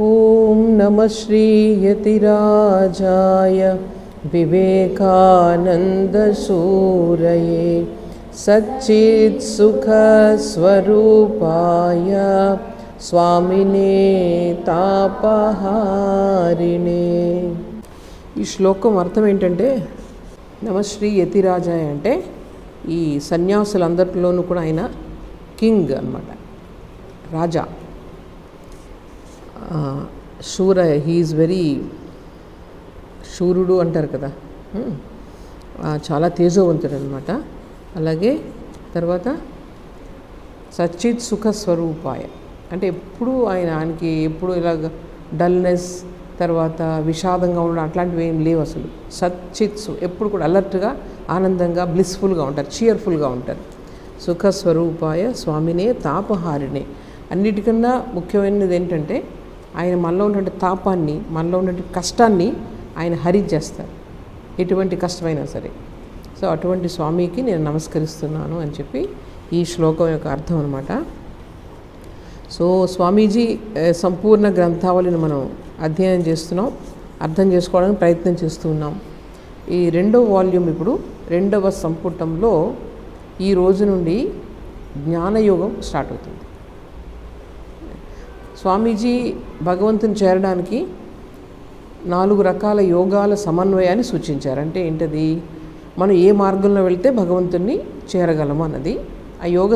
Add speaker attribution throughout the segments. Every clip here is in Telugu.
Speaker 1: ఓం నమ శ్రీ యతిరాజాయ వివేకానందసూరయే సచ్చిత్సుఖస్వరూపాయ స్వామినే తాపహారిణే. ఈ శ్లోకం అర్థం ఏంటంటే, నమశ్రీ యతిరాజాయ అంటే ఈ సన్యాసులందరిలోనూ కూడా ఆయన కింగ్ అన్నమాట, రాజా, శూర. హీఈస్ వెరీ శూరుడు అంటారు కదా, చాలా తేజోవంతుడు అనమాట. అలాగే తర్వాత సచ్చిత్ సుఖ స్వరూపాయ అంటే ఎప్పుడు ఆయనకి ఎప్పుడు ఇలాగ డల్నెస్, తర్వాత విషాదంగా ఉండడం అట్లాంటివి ఏం లేవు అసలు. సచ్చిత్సు ఎప్పుడు కూడా అలర్ట్గా, ఆనందంగా, బ్లిస్ఫుల్గా ఉంటారు, చీర్ఫుల్గా ఉంటారు. సుఖస్వరూపాయ స్వామినే తాపహారిణే. అన్నిటికన్నా ముఖ్యమైనది ఏంటంటే ఆయన మనలో ఉన్నటువంటి తాపాన్ని, మనలో ఉన్నటువంటి కష్టాన్ని ఆయన హరించేస్తారు, ఎటువంటి కష్టమైనా సరే. సో అటువంటి స్వామికి నేను నమస్కరిస్తున్నాను అని చెప్పి ఈ శ్లోకం యొక్క అర్థం అనమాట. సో స్వామీజీ సంపూర్ణ గ్రంథావళిని మనం అధ్యయనం చేస్తున్నాం, అర్థం చేసుకోవడానికి ప్రయత్నం చేస్తూ ఉన్నాం. ఈ 2వ వాల్యూమ్ ఇప్పుడు 2వ సంపుటంలో ఈ రోజు నుండి జ్ఞానయోగం స్టార్ట్ అవుతుంది. స్వామీజీ భగవంతుని చేరడానికి 4 రకాల యోగాల సమన్వయాన్ని సూచించారు. అంటే ఏంటది? మనం ఏ మార్గంలో వెళ్తే భగవంతుని చేరగలము అన్నది. ఆ యోగ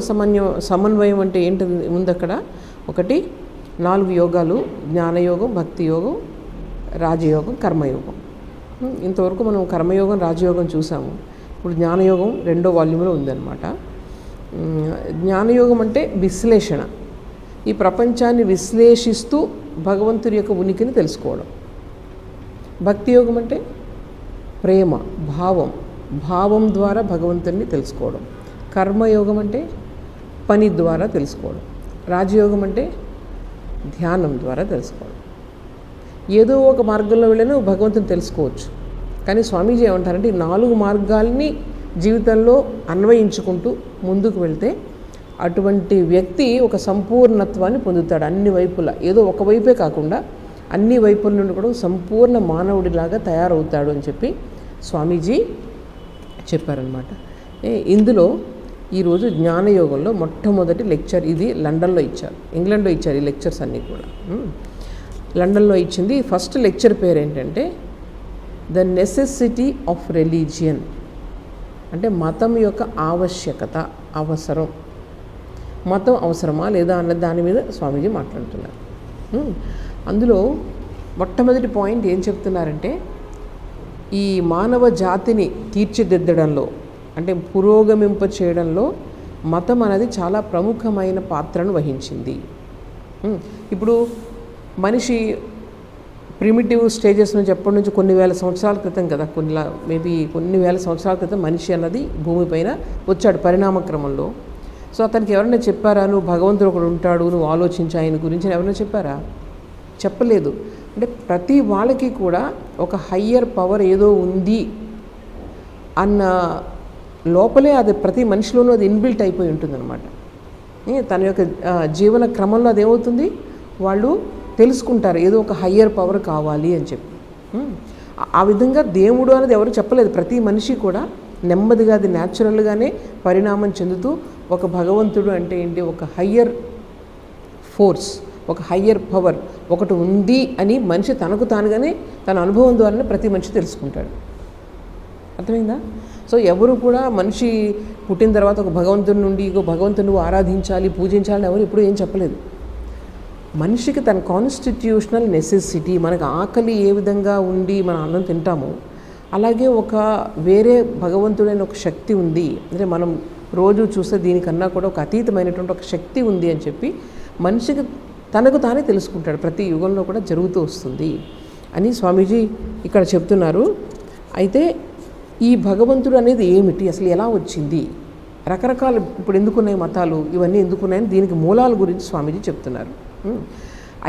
Speaker 1: సమన్వయం అంటే ఏంటది ఉంది అక్కడ. 4 యోగాలు: జ్ఞానయోగం, భక్తి యోగం, రాజయోగం, కర్మయోగం. ఇంతవరకు మనం కర్మయోగం, రాజయోగం చూసాము. ఇప్పుడు జ్ఞానయోగం 2వ వాల్యూమ్లో ఉందన్నమాట. జ్ఞానయోగం అంటే విశ్లేషణ, ఈ ప్రపంచాన్ని విశ్లేషిస్తూ భగవంతుడి యొక్క ఉనికిని తెలుసుకోవడం. భక్తి యోగం అంటే ప్రేమ, భావం ద్వారా భగవంతుడిని తెలుసుకోవడం. కర్మయోగం అంటే పని ద్వారా తెలుసుకోవడం. రాజయోగం అంటే ధ్యానం ద్వారా తెలుసుకోవడం. ఏదో ఒక మార్గంలో వెళ్ళినా భగవంతుని తెలుసుకోవచ్చు. కానీ స్వామీజీ ఏమంటారంటే ఈ 4 మార్గాల్ని జీవితంలో అన్వయించుకుంటూ ముందుకు వెళ్తే అటువంటి వ్యక్తి ఒక సంపూర్ణత్వాన్ని పొందుతాడు. అన్ని వైపులా, ఏదో ఒకవైపే కాకుండా అన్ని వైపుల నుండి కూడా సంపూర్ణ మానవుడిలాగా తయారవుతాడు అని చెప్పి స్వామీజీ చెప్పారనమాట. ఇందులో ఈరోజు జ్ఞానయోగంలో మొట్టమొదటి లెక్చర్ ఇది లండన్లో ఇచ్చారు, ఇంగ్లాండ్లో ఇచ్చారు ఈ లెక్చర్స్ అన్నీ కూడా. లండన్లో ఇచ్చింది. ఫస్ట్ లెక్చర్ పేరు ఏంటంటే ద నెసెసిటీ ఆఫ్ రిలీజియన్, అంటే మతం యొక్క ఆవశ్యకత, అవసరం. మతం అవసరమా లేదా అన్న దాని మీద స్వామీజీ మాట్లాడుతున్నారు. అందులో మొట్టమొదటి పాయింట్ ఏం చెప్తున్నారంటే, ఈ మానవ జాతిని తీర్చిదిద్దడంలో, అంటే పురోగమింప చేయడంలో మతం అనేది చాలా ప్రముఖమైన పాత్రను వహించింది. ఇప్పుడు మనిషి ప్రిమిటివ్ స్టేజెస్ నుంచి ఎప్పటి నుంచి కొన్ని వేల సంవత్సరాల క్రితం కదా, కొన్ని వేల సంవత్సరాల క్రితం మనిషి అన్నది భూమిపైన వచ్చాడు పరిణామక్రమంలో. సో అతనికి ఎవరైనా చెప్పారా, నువ్వు భగవంతుడు ఒకడు ఉంటాడు, నువ్వు ఆలోచించు ఆయన గురించి ఎవరైనా చెప్పారా? చెప్పలేదు. అంటే ప్రతి వాళ్ళకి కూడా ఒక హయ్యర్ పవర్ ఏదో ఉంది అన్న లోపలే అది ప్రతి మనిషిలోనూ అది ఇన్బిల్ట్ అయిపోయి ఉంటుందన్నమాట. తన యొక్క జీవన క్రమంలో అదేమవుతుంది, వాళ్ళు తెలుసుకుంటారు ఏదో ఒక హయ్యర్ పవర్ కావాలి అని చెప్పి. ఆ విధంగా దేవుడు అనేది ఎవరు చెప్పలేదు. ప్రతి మనిషి కూడా నెమ్మదిగా అది న్యాచురల్గానే పరిణామం చెందుతూ ఒక భగవంతుడు అంటే ఏంటి, ఒక హయ్యర్ ఫోర్స్, ఒక హయ్యర్ పవర్ ఒకటి ఉంది అని మనిషి తనకు తానుగానే తన అనుభవం ద్వారానే ప్రతి మనిషి తెలుసుకుంటాడు. అర్థమైందా? సో ఎవరు కూడా మనిషి పుట్టిన తర్వాత ఒక భగవంతుడి నుండి భగవంతుని నువ్వు ఆరాధించాలి, పూజించాలని ఎవరు ఎప్పుడు ఏం చెప్పలేదు. మనిషికి తన కాన్స్టిట్యూషనల్ నెసెసిటీ, మనకు ఆకలి ఏ విధంగా ఉండి మనం అన్నం తింటామో అలాగే ఒక వేరే భగవంతుడైన ఒక శక్తి ఉంది, అంటే మనం రోజు చూస్తే దీనికన్నా కూడా ఒక అతీతమైనటువంటి ఒక శక్తి ఉంది అని చెప్పి మనిషికి తనకు తానే తెలుసుకుంటాడు. ప్రతి యుగంలో కూడా జరుగుతూ వస్తుంది అని స్వామీజీ ఇక్కడ చెప్తున్నారు. అయితే ఈ భగవంతుడు అనేది ఏమిటి, అసలు ఎలా వచ్చింది, రకరకాల ఇప్పుడు ఎందుకున్నాయి మతాలు, ఇవన్నీ ఎందుకున్నాయని దీనికి మూలాల గురించి స్వామీజీ చెప్తున్నారు.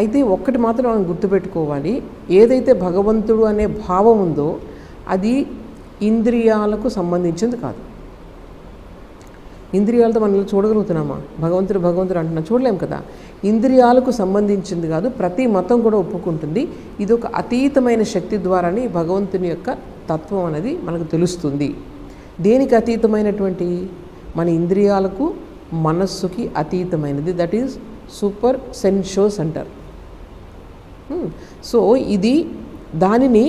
Speaker 1: అయితే ఒక్కటి మాత్రం మనం గుర్తుపెట్టుకోవాలి, ఏదైతే భగవంతుడు అనే భావం ఉందో అది ఇంద్రియాలకు సంబంధించింది కాదు. ఇంద్రియాలతో మనల్ని చూడగలుగుతున్నామా? భగవంతుడు అంటున్నా, చూడలేం కదా. ఇంద్రియాలకు సంబంధించింది కాదు, ప్రతి మతం కూడా ఒప్పుకుంటుంది. ఇది ఒక అతీతమైన శక్తి ద్వారానే భగవంతుని యొక్క తత్వం అనేది మనకు తెలుస్తుంది. దేనికి అతీతమైనటువంటి? మన ఇంద్రియాలకు, మనస్సుకి అతీతమైనది. దట్ ఈజ్ సూపర్ సెన్షోస్ అంటారు. సో ఇది దానిని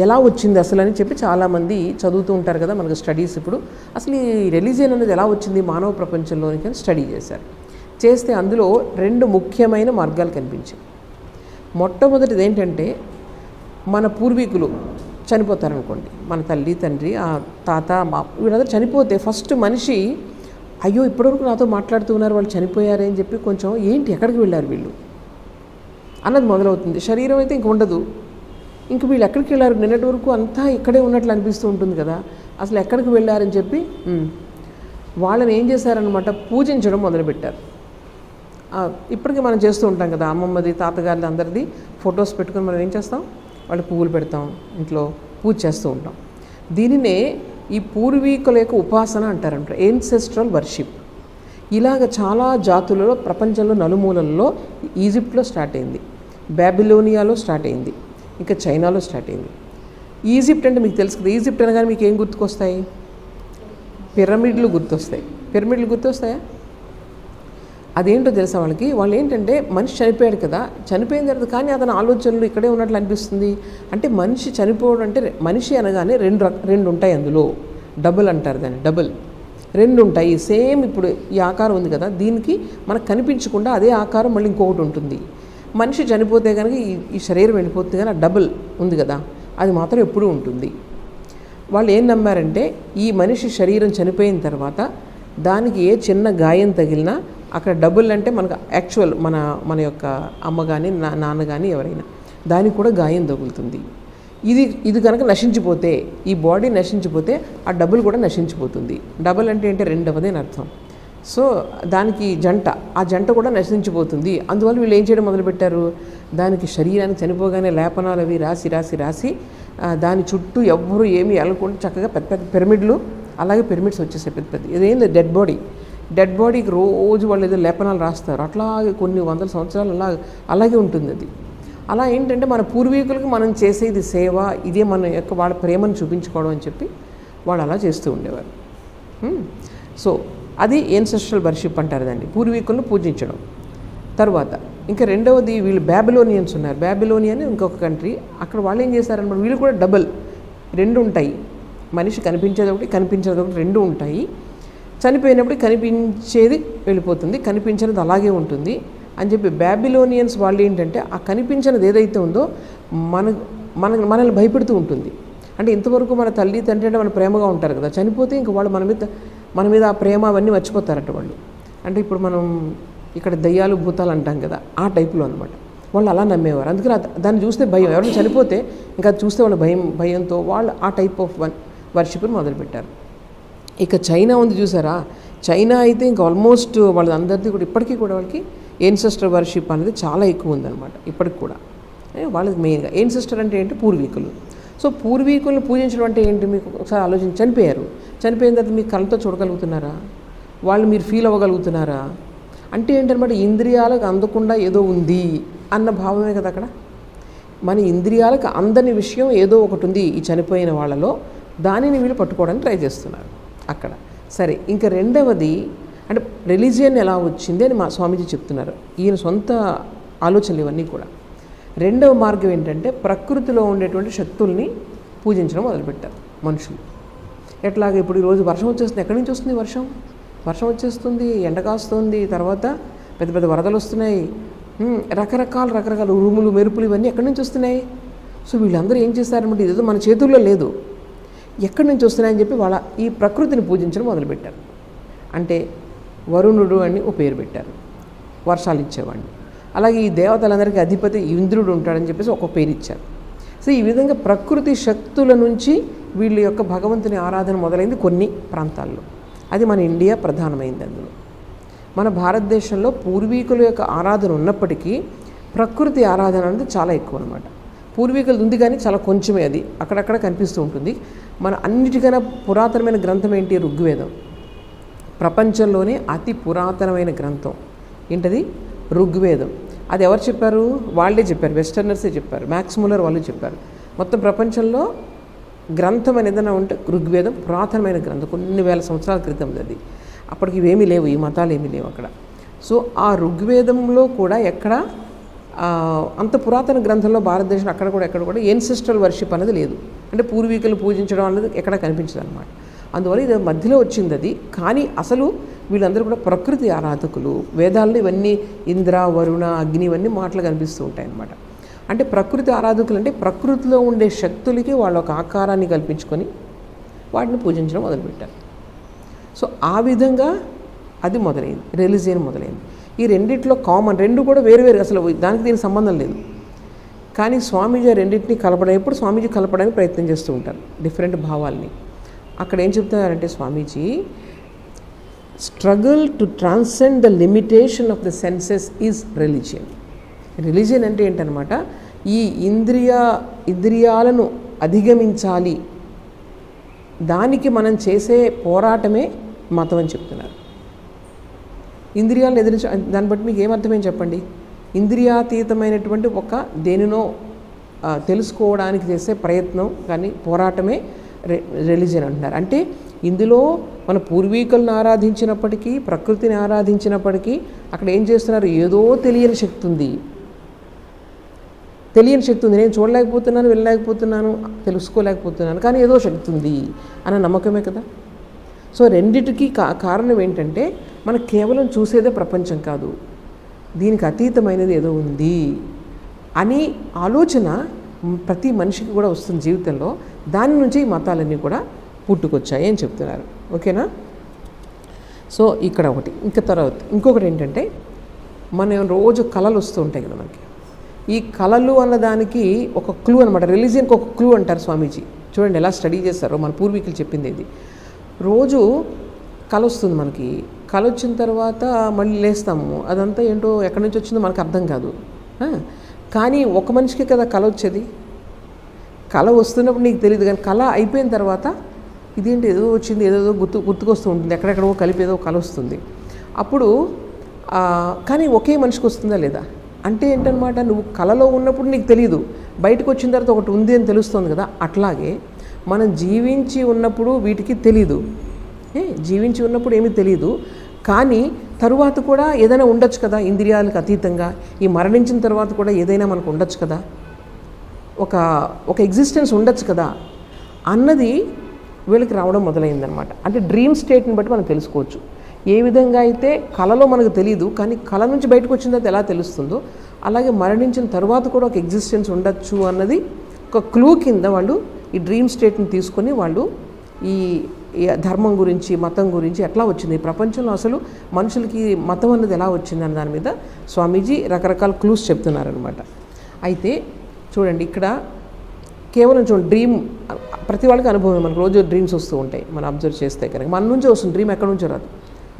Speaker 1: ఎలా వచ్చింది అసలు అని చెప్పి చాలామంది చదువుతూ ఉంటారు కదా మనకు స్టడీస్. ఇప్పుడు అసలు ఈ రిలీజియన్ అనేది ఎలా వచ్చింది మానవ ప్రపంచంలోనికి అని స్టడీ చేస్తే అందులో 2 ముఖ్యమైన మార్గాలు కనిపించాయి. మొట్టమొదటిది ఏంటంటే, మన పూర్వీకులు చనిపోతారనుకోండి, మన తల్లి, తండ్రి, తాత, మా వీళ్ళందరూ చనిపోతే ఫస్ట్ మనిషి అయ్యో ఇప్పటివరకు నాతో మాట్లాడుతూ ఉన్నారు, వాళ్ళు చనిపోయారే అని చెప్పి కొంచెం ఏంటి ఎక్కడికి వెళ్ళారు వీళ్ళు అన్నది మొదలవుతుంది. శరీరం అయితే ఇంక ఉండదు, ఇంక వీళ్ళు ఎక్కడికి వెళ్ళారు, నిన్నటి వరకు అంతా ఇక్కడే ఉన్నట్లు అనిపిస్తూ ఉంటుంది కదా, అసలు ఎక్కడికి వెళ్ళారని చెప్పి వాళ్ళని ఏం చేశారనమాట, పూజించడం మొదలుపెట్టారు. ఇప్పటికీ మనం చేస్తూ ఉంటాం కదా, అమ్మమ్మది, తాతగారిది, అందరిది ఫొటోస్ పెట్టుకొని మనం ఏం చేస్తాం, వాళ్ళు పువ్వులు పెడతాం, ఇంట్లో పూజ చేస్తూ ఉంటాం. దీనినే ఈ పూర్వీకుల యొక్క ఉపాసన అంటారంట, ఏన్సెస్ట్రల్ వర్షిప్. ఇలాగ చాలా జాతులలో ప్రపంచంలో నలుమూలల్లో ఈజిప్ట్లో స్టార్ట్ అయింది, బాబిలోనియాలో స్టార్ట్ అయింది, ఇంకా చైనాలో స్టార్ట్ అయింది. ఈజిప్ట్ అంటే మీకు తెలుసు కదా, ఈజిప్ట్ అనగానే మీకు ఏం గుర్తుకొస్తాయి? పిరమిడ్లు గుర్తొస్తాయి. పిరమిడ్లు గుర్తొస్తాయా? అదేంటో తెలుసా వాళ్ళకి? వాళ్ళు ఏంటంటే మనిషి చనిపోయాడు కదా, చనిపోయిన తర్వాత కానీ అతని ఆలోచనలు ఇక్కడే ఉన్నట్లు అనిపిస్తుంది. అంటే మనిషి చనిపోవడం అంటే, మనిషి అనగానే రెండు ఉంటాయి అందులో, డబుల్ అంటారు దాన్ని, డబుల్ 2 ఉంటాయి. సేమ్ ఇప్పుడు ఈ ఆకారం ఉంది కదా, దీనికి మనకు కనిపించకుండా అదే ఆకారం మళ్ళీ ఇంకొకటి ఉంటుంది. మనిషి చనిపోతే కనుక ఈ శరీరం వెళ్ళిపోతుంది, కానీ ఆ డబుల్ ఉంది కదా, అది మాత్రం ఎప్పుడూ ఉంటుంది. వాళ్ళు ఏం నమ్మారంటే, ఈ మనిషి శరీరం చనిపోయిన తర్వాత దానికి ఏ చిన్న గాయం తగిలినా అక్కడ డబుల్ అంటే మనకు యాక్చువల్ మన యొక్క అమ్మ కానీ నాన్న కానీ ఎవరైనా దానికి కూడా గాయం తగులుతుంది. ఇది కనుక నశించిపోతే, ఈ బాడీ నశించిపోతే ఆ డబుల్ కూడా నశించిపోతుంది. డబుల్ అంటే ఏంటి? రెండవది అని అర్థం. సో దానికి ఆ జంట కూడా నశించిపోతుంది. అందువల్ల వీళ్ళు ఏం చేయడం మొదలుపెట్టారు, దానికి శరీరానికి చనిపోగానే లేపనాలు అవి రాసి దాని చుట్టూ ఎవ్వరూ ఏమీ వెళ్ళకుండా చక్కగా పెద్ద పెద్ద పిరమిడ్లు, అలాగే పిరమిడ్స్ వచ్చేసాయి పెద్ద పెద్ద. ఇదేంది డెడ్ బాడీకి రోజు వాళ్ళు ఏదో లేపనాలు రాస్తారు, అట్లాగే కొన్ని వందల సంవత్సరాలు అలాగే ఉంటుంది అది. అలా ఏంటంటే మన పూర్వీకులకు మనం చేసేది సేవ, ఇదే మన యొక్క వాళ్ళ ప్రేమను చూపించుకోవడం అని చెప్పి వాళ్ళు అలా చేస్తూ ఉండేవారు. సో అది ఏన్సెస్ట్రల్ వర్షిప్ అంటారు దాన్ని, పూర్వీకులను పూజించడం. తర్వాత ఇంకా రెండవది, వీళ్ళు బాబిలోనియన్స్ ఉన్నారు. బాబిలోనియన్ ఇంకొక కంట్రీ, అక్కడ వాళ్ళు ఏం చేశారన్నమాట, వీళ్ళు కూడా డబుల్ 2 ఉంటాయి. మనిషి కనిపించేది ఒకటి, కనిపించేది ఒకటి, 2 ఉంటాయి. చనిపోయినప్పుడు కనిపించేది వెళ్ళిపోతుంది, కనిపించినది అలాగే ఉంటుంది అని చెప్పి బాబిలోనియన్స్ వాళ్ళు ఏంటంటే, ఆ కనిపించినది ఏదైతే ఉందో మనల్ని భయపెడుతూ ఉంటుంది. అంటే ఇంతవరకు మన తల్లి తండ్రి అంటే మన ప్రేమగా ఉంటారు కదా, చనిపోతే ఇంక వాళ్ళు మన మీద ఆ ప్రేమ అవన్నీ మర్చిపోతారట వాళ్ళు. అంటే ఇప్పుడు మనం ఇక్కడ దయ్యాలు భూతాలు అంటాం కదా, ఆ టైప్లో అనమాట. వాళ్ళు అలా నమ్మేవారు. అందుకని దాన్ని చూస్తే భయం, ఎవరైనా చనిపోతే ఇంకా చూస్తే వాళ్ళు భయంతో వాళ్ళు ఆ టైప్ ఆఫ్ వర్షిప్ని మొదలుపెట్టారు. ఇక చైనా ఉంది చూసారా, చైనా అయితే ఇంకా ఆల్మోస్ట్ వాళ్ళందరిది కూడా ఇప్పటికీ కూడా వాళ్ళకి ఏన్సెస్టర్ వర్షిప్ అనేది చాలా ఎక్కువ ఉందన్నమాట. ఇప్పటికి కూడా వాళ్ళకి మెయిన్గా ఏన్సెస్టర్ అంటే ఏంటి, పూర్వీకులు. సో పూర్వీకులను పూజించడం అంటే ఏంటి, మీకు ఒకసారి ఆలోచించి, చనిపోయిన తర్వాత మీకు కళ్ళతో చూడగలుగుతున్నారా, వాళ్ళు మీరు ఫీల్ అవ్వగలుగుతున్నారా అంటే ఏంటన్నమాట, ఇంద్రియాలకు అందకుండా ఏదో ఉంది అన్న భావమే కదా అక్కడ. మన ఇంద్రియాలకు అందని విషయం ఏదో ఒకటి ఉంది ఈ చనిపోయిన వాళ్ళలో, దానిని వీళ్ళు పట్టుకోవడానికి ట్రై చేస్తున్నారు అక్కడ. సరే, ఇంకా రెండవది అంటే రిలీజియన్ ఎలా వచ్చింది అని మా స్వామీజీ చెప్తున్నారు. ఈయన సొంత ఆలోచనలు ఇవన్నీ కూడా. రెండవ మార్గం ఏంటంటే, ప్రకృతిలో ఉండేటువంటి శక్తుల్ని పూజించడం మొదలుపెట్టారు మనుషులు. ఎట్లాగ ఇప్పుడు ఈరోజు వర్షం వచ్చేస్తుంది, ఎక్కడి నుంచి వస్తుంది వర్షం వచ్చేస్తుంది, ఎండ కాస్తుంది, తర్వాత పెద్ద పెద్ద వరదలు వస్తున్నాయి, రకరకాల ఉరుములు మెరుపులు ఇవన్నీ ఎక్కడి నుంచి వస్తున్నాయి. సో వీళ్ళందరూ ఏం చేస్తారన్నమాట, ఇదేదో మన చేతుల్లో లేదు, ఎక్కడి నుంచి వస్తున్నాయని చెప్పి వాళ్ళ ఈ ప్రకృతిని పూజించడం మొదలుపెట్టారు. అంటే వరుణుడు అని ఓ పేరు పెట్టారు, వర్షాలు ఇచ్చేవాడిని. అలాగే ఈ దేవతలందరికీ అధిపతి ఇంద్రుడు ఉంటాడని చెప్పేసి ఒక పేరు ఇచ్చారు. సో ఈ విధంగా ప్రకృతి శక్తుల నుంచి వీళ్ళ యొక్క భగవంతుని ఆరాధన మొదలైంది కొన్ని ప్రాంతాల్లో. అది మన ఇండియా ప్రధానమైంది. అందులో మన భారతదేశంలో పూర్వీకుల యొక్క ఆరాధన ఉన్నప్పటికీ ప్రకృతి ఆరాధన అనేది చాలా ఎక్కువ అనమాట. పూర్వీకులు ఉంది కానీ చాలా కొంచెమే, అది అక్కడక్కడ కనిపిస్తూ ఉంటుంది. మన అన్నిటికైనా పురాతనమైన గ్రంథం ఏంటి, ఋగ్వేదం. ప్రపంచంలోనే అతి పురాతనమైన గ్రంథం ఏంటది? ఋగ్వేదం. అది ఎవరు చెప్పారు? వాళ్ళే చెప్పారు, వెస్టర్నర్సే చెప్పారు, మ్యాక్స్ ముల్లర్ వాళ్ళు చెప్పారు. మొత్తం ప్రపంచంలో గ్రంథం అనేది ఏదైనా ఉంటే ఋగ్వేదం పురాతనమైన గ్రంథం, కొన్ని వేల సంవత్సరాల క్రితం అది. అప్పటికి ఇవేమీ లేవు, ఈ మతాలు ఏమీ లేవు అక్కడ. సో ఆ ఋగ్వేదంలో కూడా ఎక్కడ అంత పురాతన గ్రంథంలో భారతదేశంలో అక్కడ కూడా ఎక్కడ కూడా ఎన్సెస్ట్రల్ వర్షిప్ అనేది లేదు. అంటే పూర్వీకులు పూజించడం అనేది ఎక్కడ కనిపించదు అనమాట. అందువల్ల ఇది మధ్యలో వచ్చింది అది. కానీ అసలు వీళ్ళందరూ కూడా ప్రకృతి ఆరాధకులు. వేదాల్లో ఇవన్నీ ఇంద్ర, వరుణ, అగ్ని ఇవన్నీ మాటలు కనిపిస్తూ ఉంటాయి అన్నమాట. అంటే ప్రకృతి ఆరాధకులు అంటే ప్రకృతిలో ఉండే శక్తులకి వాళ్ళు ఒక ఆకారాన్ని కల్పించుకొని వాటిని పూజించడం మొదలుపెట్టారు. సో ఆ విధంగా అది మొదలైంది, రిలీజియన్ మొదలైంది. ఈ రెండిట్లో కామన్, రెండు కూడా వేరు అసలు దానికి దీనికి సంబంధం లేదు. కానీ స్వామీజీ రెండింటిని కలపడం, ఎప్పుడు స్వామీజీ కలపడానికి ప్రయత్నం చేస్తూ ఉంటారు డిఫరెంట్ భావాల్ని. అక్కడ ఏం చెప్తున్నారంటే Swamiji, struggle to transcend the limitation of the senses is religion. Religion అంటే ఏంటనమాట, ఈ ఇంద్రియాలను అధిగమించాలి, దానికి మనం చేసే పోరాటమే మతం అని చెప్తున్నారు. ఇంద్రియాలను ఎదిరించ, దాన్ని బట్టి మీకు ఏమర్థమేం చెప్పండి? ఇంద్రియాతీతమైనటువంటి ఒక దేనినో తెలుసుకోవడానికి చేసే ప్రయత్నం కానీ పోరాటమే రిలీజియన్ అంటున్నారు. అంటే ఇందులో మన పూర్వీకులను ఆరాధించినప్పటికీ, ప్రకృతిని ఆరాధించినప్పటికీ అక్కడ ఏం చేస్తున్నారు? ఏదో తెలియని శక్తి ఉంది, నేను చూడలేకపోతున్నాను, వెళ్ళలేకపోతున్నాను, తెలుసుకోలేకపోతున్నాను, కానీ ఏదో శక్తి ఉంది అన్న నమ్మకమే కదా. సో రెండిటికి కారణం ఏంటంటే మనకు కేవలం చూసేదే ప్రపంచం కాదు, దీనికి అతీతమైనది ఏదో ఉంది అని ఆలోచన ప్రతి మనిషికి కూడా వస్తుంది జీవితంలో. దాని నుంచి ఈ మతాలన్నీ కూడా పుట్టుకొచ్చాయి అని చెప్తున్నారు. ఓకేనా? సో ఇక్కడ ఒకటి. ఇంకా తర్వాత ఇంకొకటి ఏంటంటే, మనం రోజు కళలు వస్తూ ఉంటాయి కదా మనకి. ఈ కళలు అన్నదానికి ఒక క్లూ అనమాట. రిలీజియన్కి ఒక క్లూ అంటారు స్వామీజీ. చూడండి ఎలా స్టడీ చేస్తారో, మన పూర్వీకులు చెప్పింది ఇది. రోజు కళ వస్తుంది మనకి. కళ వచ్చిన తర్వాత మళ్ళీ లేస్తాము, అదంతా ఏంటో ఎక్కడి నుంచి వచ్చిందో మనకు అర్థం కాదు. కానీ ఒక మనిషికి కదా కళ వచ్చేది. కళ వస్తున్నప్పుడు నీకు తెలియదు, కానీ కళ అయిపోయిన తర్వాత ఇదేంటి ఏదో వచ్చింది, ఏదో గుర్తుకొస్తూ ఉంటుంది, ఎక్కడెక్కడో కలిపి ఏదో కళ వస్తుంది. అప్పుడు కానీ ఒకే మనిషికి వస్తుందా లేదా అంటే ఏంటనమాట, నువ్వు కళలో ఉన్నప్పుడు నీకు తెలియదు, బయటకు వచ్చిన తర్వాత ఒకటి ఉంది అని తెలుస్తుంది కదా. అట్లాగే మనం జీవించి ఉన్నప్పుడు వీటికి తెలీదు, జీవించి ఉన్నప్పుడు ఏమీ తెలియదు, కానీ తరువాత కూడా ఏదైనా ఉండొచ్చు కదా ఇంద్రియాలకు అతీతంగా. ఈ మరణించిన తర్వాత కూడా ఏదైనా మనకు ఉండొచ్చు కదా, ఒక ఎగ్జిస్టెన్స్ ఉండొచ్చు కదా అన్నది వీళ్ళకి రావడం మొదలైందనమాట. అంటే డ్రీమ్ స్టేట్ని బట్టి మనం తెలుసుకోవచ్చు. ఏ విధంగా అయితే కళలో మనకు తెలియదు, కానీ కళ నుంచి బయటకు వచ్చిన తర్వాత ఎలా తెలుస్తుందో, అలాగే మరణించిన తర్వాత కూడా ఒక ఎగ్జిస్టెన్స్ ఉండొచ్చు అన్నది ఒక క్లూ కింద వాళ్ళు ఈ డ్రీమ్ స్టేట్ని తీసుకొని వాళ్ళు ఈ ధర్మం గురించి, మతం గురించి ఎట్లా వచ్చింది, ప్రపంచంలో అసలు మనుషులకి మతం అన్నది ఎలా వచ్చింది అన్న దాని మీద స్వామీజీ రకరకాల క్లూస్ చెప్తున్నారనమాట. అయితే చూడండి, ఇక్కడ కేవలం చూడండి, డ్రీమ్ ప్రతి వాళ్ళకి అనుభవం. మనకు రోజు డ్రీమ్స్ వస్తూ ఉంటాయి, మనం అబ్జర్వ్ చేస్తే కనుక. మన నుంచే వస్తుంది డ్రీమ్, ఎక్కడి నుంచో రాదు,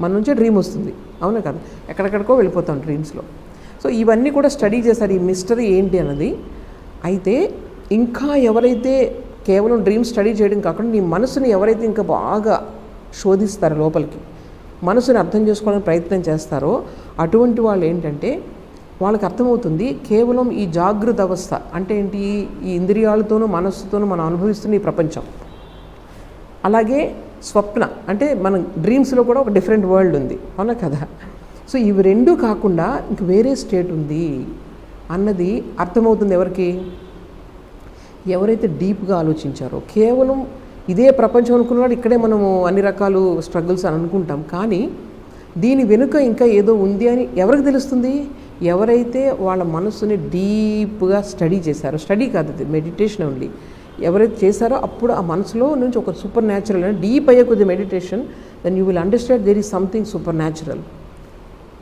Speaker 1: మన నుంచే డ్రీమ్ వస్తుంది, అవునా కదా. ఎక్కడెక్కడికో వెళ్ళిపోతాం డ్రీమ్స్లో. సో ఇవన్నీ కూడా స్టడీ చేశారు, ఈ మిస్టరీ ఏంటి అన్నది. అయితే ఇంకా ఎవరైతే కేవలం డ్రీమ్ స్టడీ చేయడం కాకుండా నీ మనసుని ఎవరైతే ఇంకా బాగా శోధిస్తారో, లోపలికి మనసుని అర్థం చేసుకోవడానికి ప్రయత్నం చేస్తారో, అటువంటి వాళ్ళు ఏంటంటే వాళ్ళకి అర్థమవుతుంది కేవలం ఈ జాగృత అవస్థ అంటే ఏంటి, ఈ ఇంద్రియాలతోనూ మనస్సుతోనూ మనం అనుభవిస్తున్న ఈ ప్రపంచం, అలాగే స్వప్న అంటే మన డ్రీమ్స్లో కూడా ఒక డిఫరెంట్ వరల్డ్ ఉంది, అవునా కదా. సో ఇవి రెండూ కాకుండా ఇంక వేరే స్టేట్ ఉంది అన్నది అర్థమవుతుంది ఎవరికి, ఎవరైతే డీప్గా ఆలోచించారో. కేవలం ఇదే ప్రపంచం అనుకున్నాడు, ఇక్కడే మనము అన్ని రకాలు స్ట్రగుల్స్ అని అనుకుంటాం, కానీ దీని వెనుక ఇంకా ఏదో ఉంది అని ఎవరికి తెలుస్తుంది, ఎవరైతే వాళ్ళ మనసుని డీప్గా స్టడీ చేశారో. స్టడీ కాదు, అది మెడిటేషన్ ఓన్లీ. ఎవరైతే చేశారో అప్పుడు ఆ మనసులో నుంచి ఒక సూపర్ న్యాచురల్ అంటే డీప్ అయ్యే కొద్ది meditation, then you will understand there is something super natural.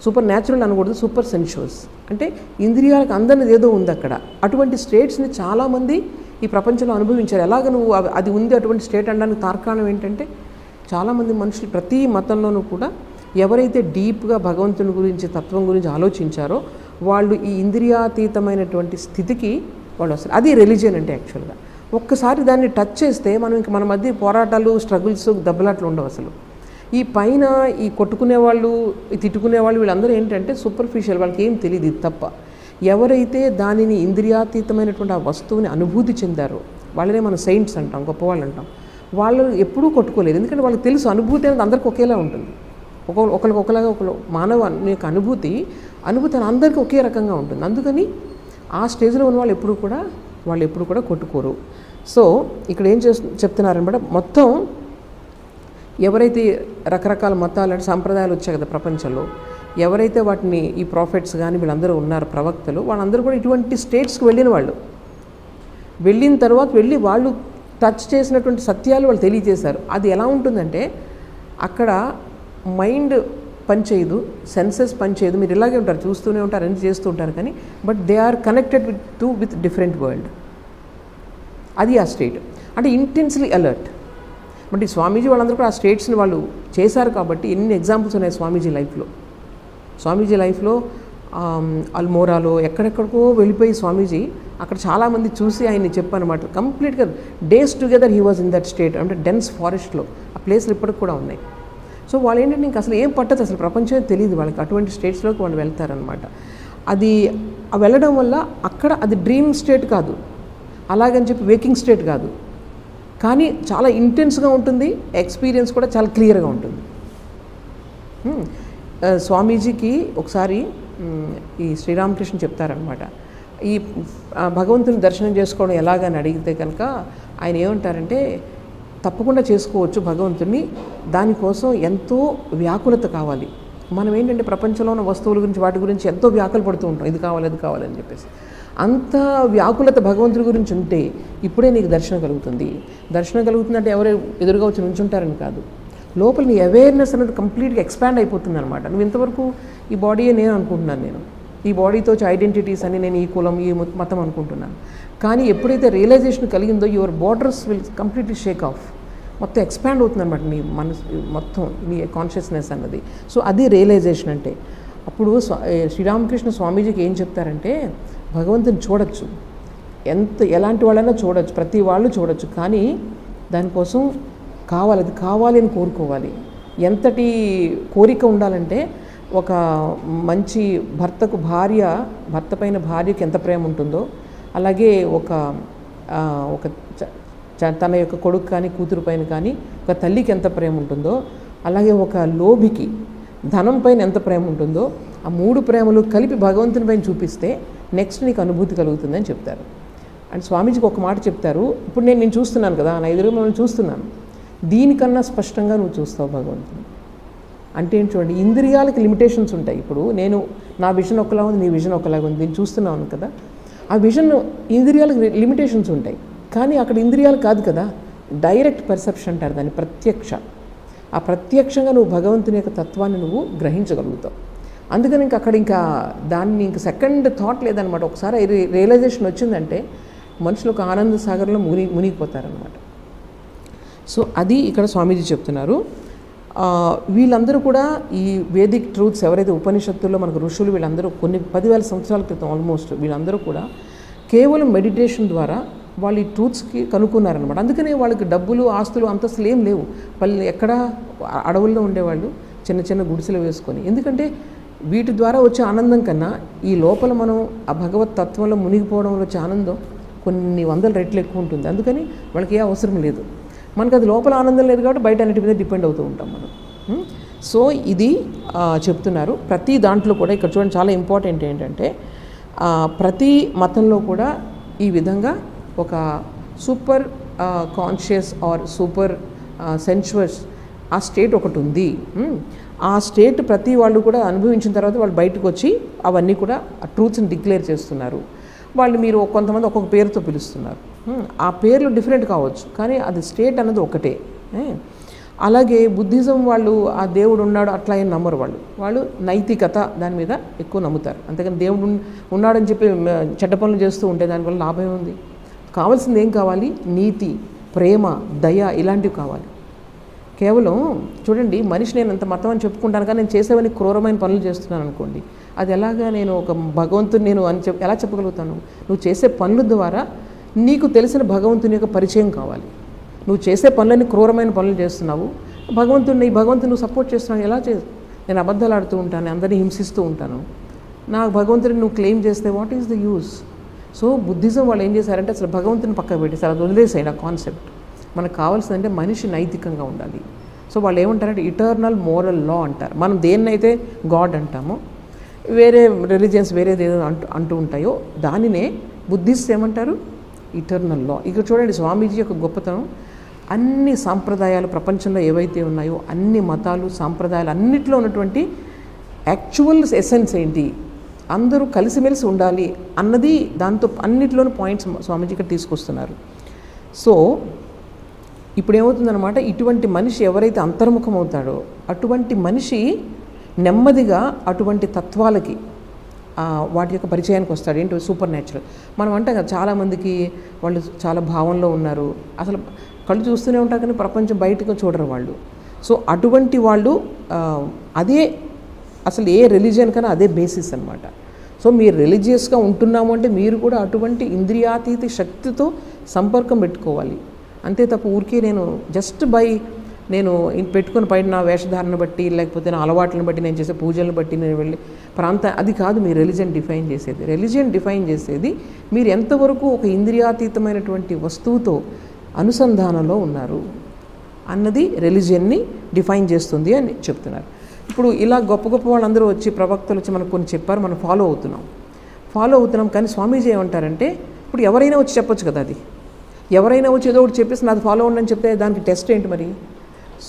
Speaker 1: Super natural అనకూడదు, సూపర్ సెన్షువస్ అంటే ఇంద్రియాలకు అందరిది ఏదో ఉంది అక్కడ. అటువంటి స్టేట్స్ని చాలామంది ఈ ప్రపంచంలో అనుభవించారు. ఎలాగ నువ్వు అది ఉంది అటువంటి స్టేట్ అనడానికి తార్కాణం ఏంటంటే, చాలామంది మనుషులు ప్రతి మతంలోనూ కూడా ఎవరైతే డీప్గా భగవంతుని గురించి, తత్వం గురించి ఆలోచించారో వాళ్ళు ఈ ఇంద్రియాతీతమైనటువంటి స్థితికి వాళ్ళు వస్తారు. అది రిలీజియన్ అంటే యాక్చువల్గా. ఒక్కసారి దాన్ని టచ్ చేస్తే మనం ఇంక మన మధ్య పోరాటాలు, స్ట్రగుల్స్, దెబ్బలాట్లు ఉండవు అసలు. ఈ పైన ఈ కొట్టుకునే వాళ్ళు, ఈ తిట్టుకునే వాళ్ళు వీళ్ళందరూ ఏంటంటే సూపర్ఫిషియల్, వాళ్ళకి ఏం తెలియదు ఇది తప్ప. ఎవరైతే దానిని ఇంద్రియాతీతమైనటువంటి ఆ వస్తువుని అనుభూతి చెందారో వాళ్ళనే మనం సెయింట్స్ అంటాం, గొప్పవాళ్ళు అంటాం. వాళ్ళు ఎప్పుడూ కొట్టుకోలేదు, ఎందుకంటే వాళ్ళకి తెలుసు అనుభూతి అనేది అందరికీ ఒకేలా ఉంటుంది. ఒకరికి ఒకలాగా మానవ యొక్క అనుభూతి అందరికీ ఒకే రకంగా ఉంటుంది. అందుకని ఆ స్టేజ్లో ఉన్న వాళ్ళు ఎప్పుడు కూడా కొట్టుకోరు. సో ఇక్కడ ఏం చెప్తున్నారనమాట, మొత్తం ఎవరైతే రకరకాల మతాలు అంటే సాంప్రదాయాలు వచ్చాయి కదా ప్రపంచంలో, ఎవరైతే వాటిని ఈ ప్రాఫిట్స్ కానీ వీళ్ళందరూ ఉన్నారు ప్రవక్తలు, వాళ్ళందరూ కూడా ఇటువంటి స్టేట్స్కి వెళ్ళిన వాళ్ళు. వెళ్ళిన తర్వాత వాళ్ళు టచ్ చేసినటువంటి సత్యాలు వాళ్ళు తెలియజేశారు. అది ఎలా ఉంటుందంటే అక్కడ మైండ్ పనిచేయదు, సెన్సెస్ పనిచేయదు, మీరు ఇలాగే ఉంటారు, చూస్తూనే ఉంటారు, అన్ని చేస్తూ ఉంటారు, కానీ but they are connected with different world. అది ఆ స్టేట్ అంటే ఇంటెన్స్లీ అలర్ట్. బట్ ఈ స్వామీజీ వాళ్ళందరూ కూడా ఆ స్టేట్స్ని వాళ్ళు చేశారు కాబట్టి ఎన్ని ఎగ్జాంపుల్స్ ఉన్నాయి స్వామీజీ లైఫ్లో అల్మోరాలో ఎక్కడెక్కడికో వెళ్ళిపోయి స్వామీజీ అక్కడ చాలామంది చూసి ఆయన్ని చెప్పనమాట, కంప్లీట్గా days together he was in that state, అంటే డెన్స్ ఫారెస్ట్లో ఆ ప్లేస్లు ఇప్పటికి కూడా ఉన్నాయి. సో వాళ్ళు ఏంటంటే ఇంకా అసలు ఏం పట్టదు, అసలు ప్రపంచమే తెలియదు వాళ్ళకి, అటువంటి స్టేట్స్లోకి వాళ్ళు వెళ్తారనమాట. అది వెళ్ళడం వల్ల అక్కడ అది డ్రీమ్ స్టేట్ కాదు, అలాగని చెప్పి వేకింగ్ స్టేట్ కాదు, కానీ చాలా ఇంటెన్స్గా ఉంటుంది, ఎక్స్పీరియన్స్ కూడా చాలా క్లియర్గా ఉంటుంది. స్వామీజీకి ఒకసారి ఈ శ్రీరామకృష్ణ చెప్తారనమాట, ఈ భగవంతుని దర్శనం చేసుకోవడం ఎలాగని అడిగితే కనుక ఆయన ఏమంటారంటే, తప్పకుండా చేసుకోవచ్చు భగవంతుని, దానికోసం ఎంతో వ్యాకులత కావాలి. మనం ఏంటంటే ప్రపంచంలో ఉన్న వస్తువుల గురించి వాటి గురించి ఎంతో వ్యాకులు పడుతూ ఉంటాం, ఇది కావాలి అది కావాలని చెప్పేసి. అంత వ్యాకులత భగవంతుడి గురించి ఉంటే ఇప్పుడే నీకు దర్శనం కలుగుతుందంటే ఎవరు ఎదురుగా వచ్చి నుంచుంటారని కాదు, లోపల నీ అవేర్నెస్ అనేది కంప్లీట్గా ఎక్స్పాండ్ అయిపోతుంది అనమాట. నువ్వు ఇంతవరకు ఈ బాడీయే నేను అనుకుంటున్నాను, ఈ బాడీతో వచ్చే ఐడెంటిటీస్ అని నేను ఈ కులం ఈ మతం అనుకుంటున్నాను, కానీ ఎప్పుడైతే రియలైజేషన్ కలిగిందో your borders will completely shake off, మొత్తం ఎక్స్పాండ్ అవుతుంది అనమాట నీ మనసు, మొత్తం నీ కాన్షియస్నెస్ అన్నది. సో అది రియలైజేషన్ అంటే. అప్పుడు శ్రీరామకృష్ణ స్వామీజీకి ఏం చెప్తారంటే, భగవంతుని చూడొచ్చు, ఎలాంటి వాళ్ళైనా చూడొచ్చు, ప్రతి వాళ్ళు చూడొచ్చు, కానీ దానికోసం అది కావాలి అని కోరుకోవాలి. ఎంతటి కోరిక ఉండాలంటే, ఒక మంచి భర్త పైన భార్యకి ఎంత ప్రేమ ఉంటుందో, అలాగే ఒక తన యొక్క కొడుకు కానీ కూతురు పైన కానీ ఒక తల్లికి ఎంత ప్రేమ ఉంటుందో, అలాగే ఒక లోభికి ధనం పైన ఎంత ప్రేమ ఉంటుందో, ఆ 3 ప్రేమలు కలిపి భగవంతుని పైన చూపిస్తే నెక్స్ట్ నీకు అనుభూతి కలుగుతుందని చెప్తారు. అండ్ స్వామీజీకి ఒక మాట చెప్తారు, ఇప్పుడు నేను చూస్తున్నాను కదా, నా ఎదురుగా మనం చూస్తున్నాను, దీనికన్నా స్పష్టంగా నువ్వు చూస్తావు భగవంతుని. అంటే ఏంటి చూడండి, ఇంద్రియాలకి లిమిటేషన్స్ ఉంటాయి. ఇప్పుడు నా విజన్ ఒకలా ఉంది, నీ విజన్ ఒకలాగా ఉంది, నేను చూస్తున్నాను కదా, ఆ విజన్ ఇంద్రియాలకు లిమిటేషన్స్ ఉంటాయి, కానీ అక్కడ ఇంద్రియాలు కాదు కదా, డైరెక్ట్ పర్సెప్షన్ అంటారు దాన్ని, ఆ ప్రత్యక్షంగా నువ్వు భగవంతుని యొక్క తత్వాన్ని నువ్వు గ్రహించగలుగుతావు. అందుకని ఇంకా దాన్ని సెకండ్ థాట్ లేదనమాట. ఒకసారి రియలైజేషన్ వచ్చిందంటే మనుషులు ఒక ఆనంద సాగర్లో మునిగిపోతారనమాట. సో అది ఇక్కడ స్వామీజీ చెప్తున్నారు. వీళ్ళందరూ కూడా ఈ వేదిక్ ట్రూత్స్ ఎవరైతే ఉపనిషత్తుల్లో మనకు ఋషులు వీళ్ళందరూ కొన్ని 10,000 సంవత్సరాల క్రితం ఆల్మోస్ట్ వీళ్ళందరూ కూడా కేవలం మెడిటేషన్ ద్వారా వాళ్ళు ఈ ట్రూత్స్కి కనుక్కున్నారనమాట. అందుకనే వాళ్ళకి డబ్బులు ఆస్తులు అంతస్తులు ఏం లేవు. వాళ్ళు ఎక్కడ అడవుల్లో ఉండేవాళ్ళు, చిన్న చిన్న గుడిసెలు వేసుకొని. ఎందుకంటే వీటి ద్వారా వచ్చే ఆనందం కన్నా ఈ లోపల మనం ఆ భగవత్ తత్వంలో మునిగిపోవడంలో వచ్చే ఆనందం కొన్ని 100 రెట్లు ఎక్కువ ఉంటుంది. అందుకని వాళ్ళకి ఏ అవసరం లేదు. మనకు అది లోపల ఆనందం లేదు కాబట్టి బయట అన్నిటి మీద డిపెండ్ అవుతూ ఉంటాం మనం. సో ఇది చెప్తున్నారు. ప్రతి దాంట్లో కూడా ఇక్కడ చూడండి, చాలా ఇంపార్టెంట్ ఏంటంటే ప్రతి మతంలో కూడా ఈ విధంగా ఒక సూపర్ కాన్షియస్ ఆర్ సూపర్ సెన్షువస్ ఆ స్టేట్ ఒకటి ఉంది. ఆ స్టేట్ ప్రతి వాళ్ళు కూడా అనుభవించిన తర్వాత వాళ్ళు బయటకు వచ్చి అవన్నీ కూడా ఆ ట్రూత్స్ని డిక్లేర్ చేస్తున్నారు. మీరు కొంతమంది ఒక్కొక్క పేరుతో పిలుస్తున్నారు. ఆ పేర్లు డిఫరెంట్ కావచ్చు, కానీ అది స్టేట్ అన్నది ఒకటే. అలాగే బుద్ధిజం వాళ్ళు ఆ దేవుడు ఉన్నాడు అట్లా ఏం నమ్మరు. వాళ్ళు నైతికత దాని మీద ఎక్కువ నమ్ముతారు. అంతేకాని దేవుడు ఉన్నాడని చెప్పి చెడ్డ పనులు చేస్తూ ఉంటే దానివల్ల లాభం ఉంది. కావాల్సింది ఏం కావాలి? నీతి, ప్రేమ, దయ ఇలాంటివి కావాలి. కేవలం చూడండి, మనిషి నేను అంత మతం అని చెప్పుకుంటాను, కానీ నేను చేసేవన్నీ క్రూరమైన పనులు చేస్తున్నాను అనుకోండి, అది ఎలాగా నేను ఒక భగవంతుని నేను అని ఎలా చెప్పగలుగుతాను? నువ్వు చేసే పనుల ద్వారా నీకు తెలిసిన భగవంతుని యొక్క పరిచయం కావాలి. నువ్వు చేసే పనులన్నీ క్రూరమైన పనులు చేస్తున్నావు, భగవంతుని నువ్వు సపోర్ట్ చేస్తున్నాను, ఎలా నేను అబద్ధాలు ఆడుతూ ఉంటాను, అందరినీ హింసిస్తూ ఉంటాను, నాకు భగవంతుడిని నువ్వు క్లెయిమ్ చేస్తే what is the use? So Buddhism వాళ్ళు ఏం చేశారంటే అసలు భగవంతుని పక్కకు పెట్టేసారు, అది వదిలేసాయి ఆ కాన్సెప్ట్. మనకు కావాల్సిందంటే మనిషి నైతికంగా ఉండాలి. సో వాళ్ళు ఏమంటారంటే ఇటర్నల్ మోరల్ లా అంటారు. మనం దేన్నైతే గాడ్ అంటామో, వేరే రిలీజియన్స్ వేరేది ఏదో అంటూ ఉంటాయో దానినే బుద్ధిస్ట్ ఏమంటారు? ఇటర్నల్ లా. ఇక చూడండి స్వామీజీ యొక్క గొప్పతనం, అన్ని సాంప్రదాయాలు ప్రపంచంలో ఏవైతే ఉన్నాయో అన్ని మతాలు సాంప్రదాయాలు అన్నిట్లో ఉన్నటువంటి యాక్చువల్ ఎసెన్స్ ఏంటి, అందరూ కలిసిమెలిసి ఉండాలి అన్నది దాంతో అన్నిట్లోనూ పాయింట్స్ స్వామీజీ ఇక్కడ తీసుకొస్తున్నారు. సో ఇప్పుడు ఏమవుతుందన్నమాట, ఇటువంటి మనిషి ఎవరైతే అంతర్ముఖం అవుతాడో అటువంటి మనిషి నెమ్మదిగా అటువంటి తత్వాలకి వాటి యొక్క పరిచయానికి వస్తాడు. ఏంటో సూపర్ న్యాచురల్. మనం అంటాం కదా చాలామందికి వాళ్ళు చాలా భావంలో ఉన్నారు, అసలు కళ్ళు చూస్తూనే ఉంటారు కానీ ప్రపంచం బయటకు చూడరు వాళ్ళు. సో అటువంటి వాళ్ళు అదే అసలు ఏ రిలీజియన్ కన్నా అదే బేసిస్ అనమాట. సో మీరు రిలీజియస్గా ఉంటున్నాము అంటే మీరు కూడా అటువంటి ఇంద్రియాతీత శక్తితో సంపర్కం పెట్టుకోవాలి. అంతే తప్ప ఊరికే నేను జస్ట్ నేను పెట్టుకుని పైన నా వేషధారణ బట్టి లేకపోతే నా అలవాట్లను బట్టి నేను చేసే పూజలను బట్టి నేను వెళ్ళి అది కాదు మీ రిలీజియన్ డిఫైన్ చేసేది. రిలీజియన్ డిఫైన్ చేసేది మీరు ఎంతవరకు ఒక ఇంద్రియాతీతమైనటువంటి వస్తువుతో అనుసంధానంలో ఉన్నారు అన్నది రిలీజియన్ని డిఫైన్ చేస్తుంది అని చెప్తున్నారు. ఇప్పుడు ఇలా గొప్ప గొప్ప వాళ్ళందరూ వచ్చి ప్రవక్తలు వచ్చి మనకు కొన్ని చెప్పారు, మనం ఫాలో అవుతున్నాం. కానీ స్వామీజీ ఏమంటారంటే ఇప్పుడు ఎవరైనా వచ్చి చెప్పొచ్చు కదా, అది ఎవరైనా వచ్చి ఏదో ఒకటి చెప్పేసి నాది ఫాలో అవ్వండి చెప్తే దానికి టెస్ట్ ఏంటి మరి?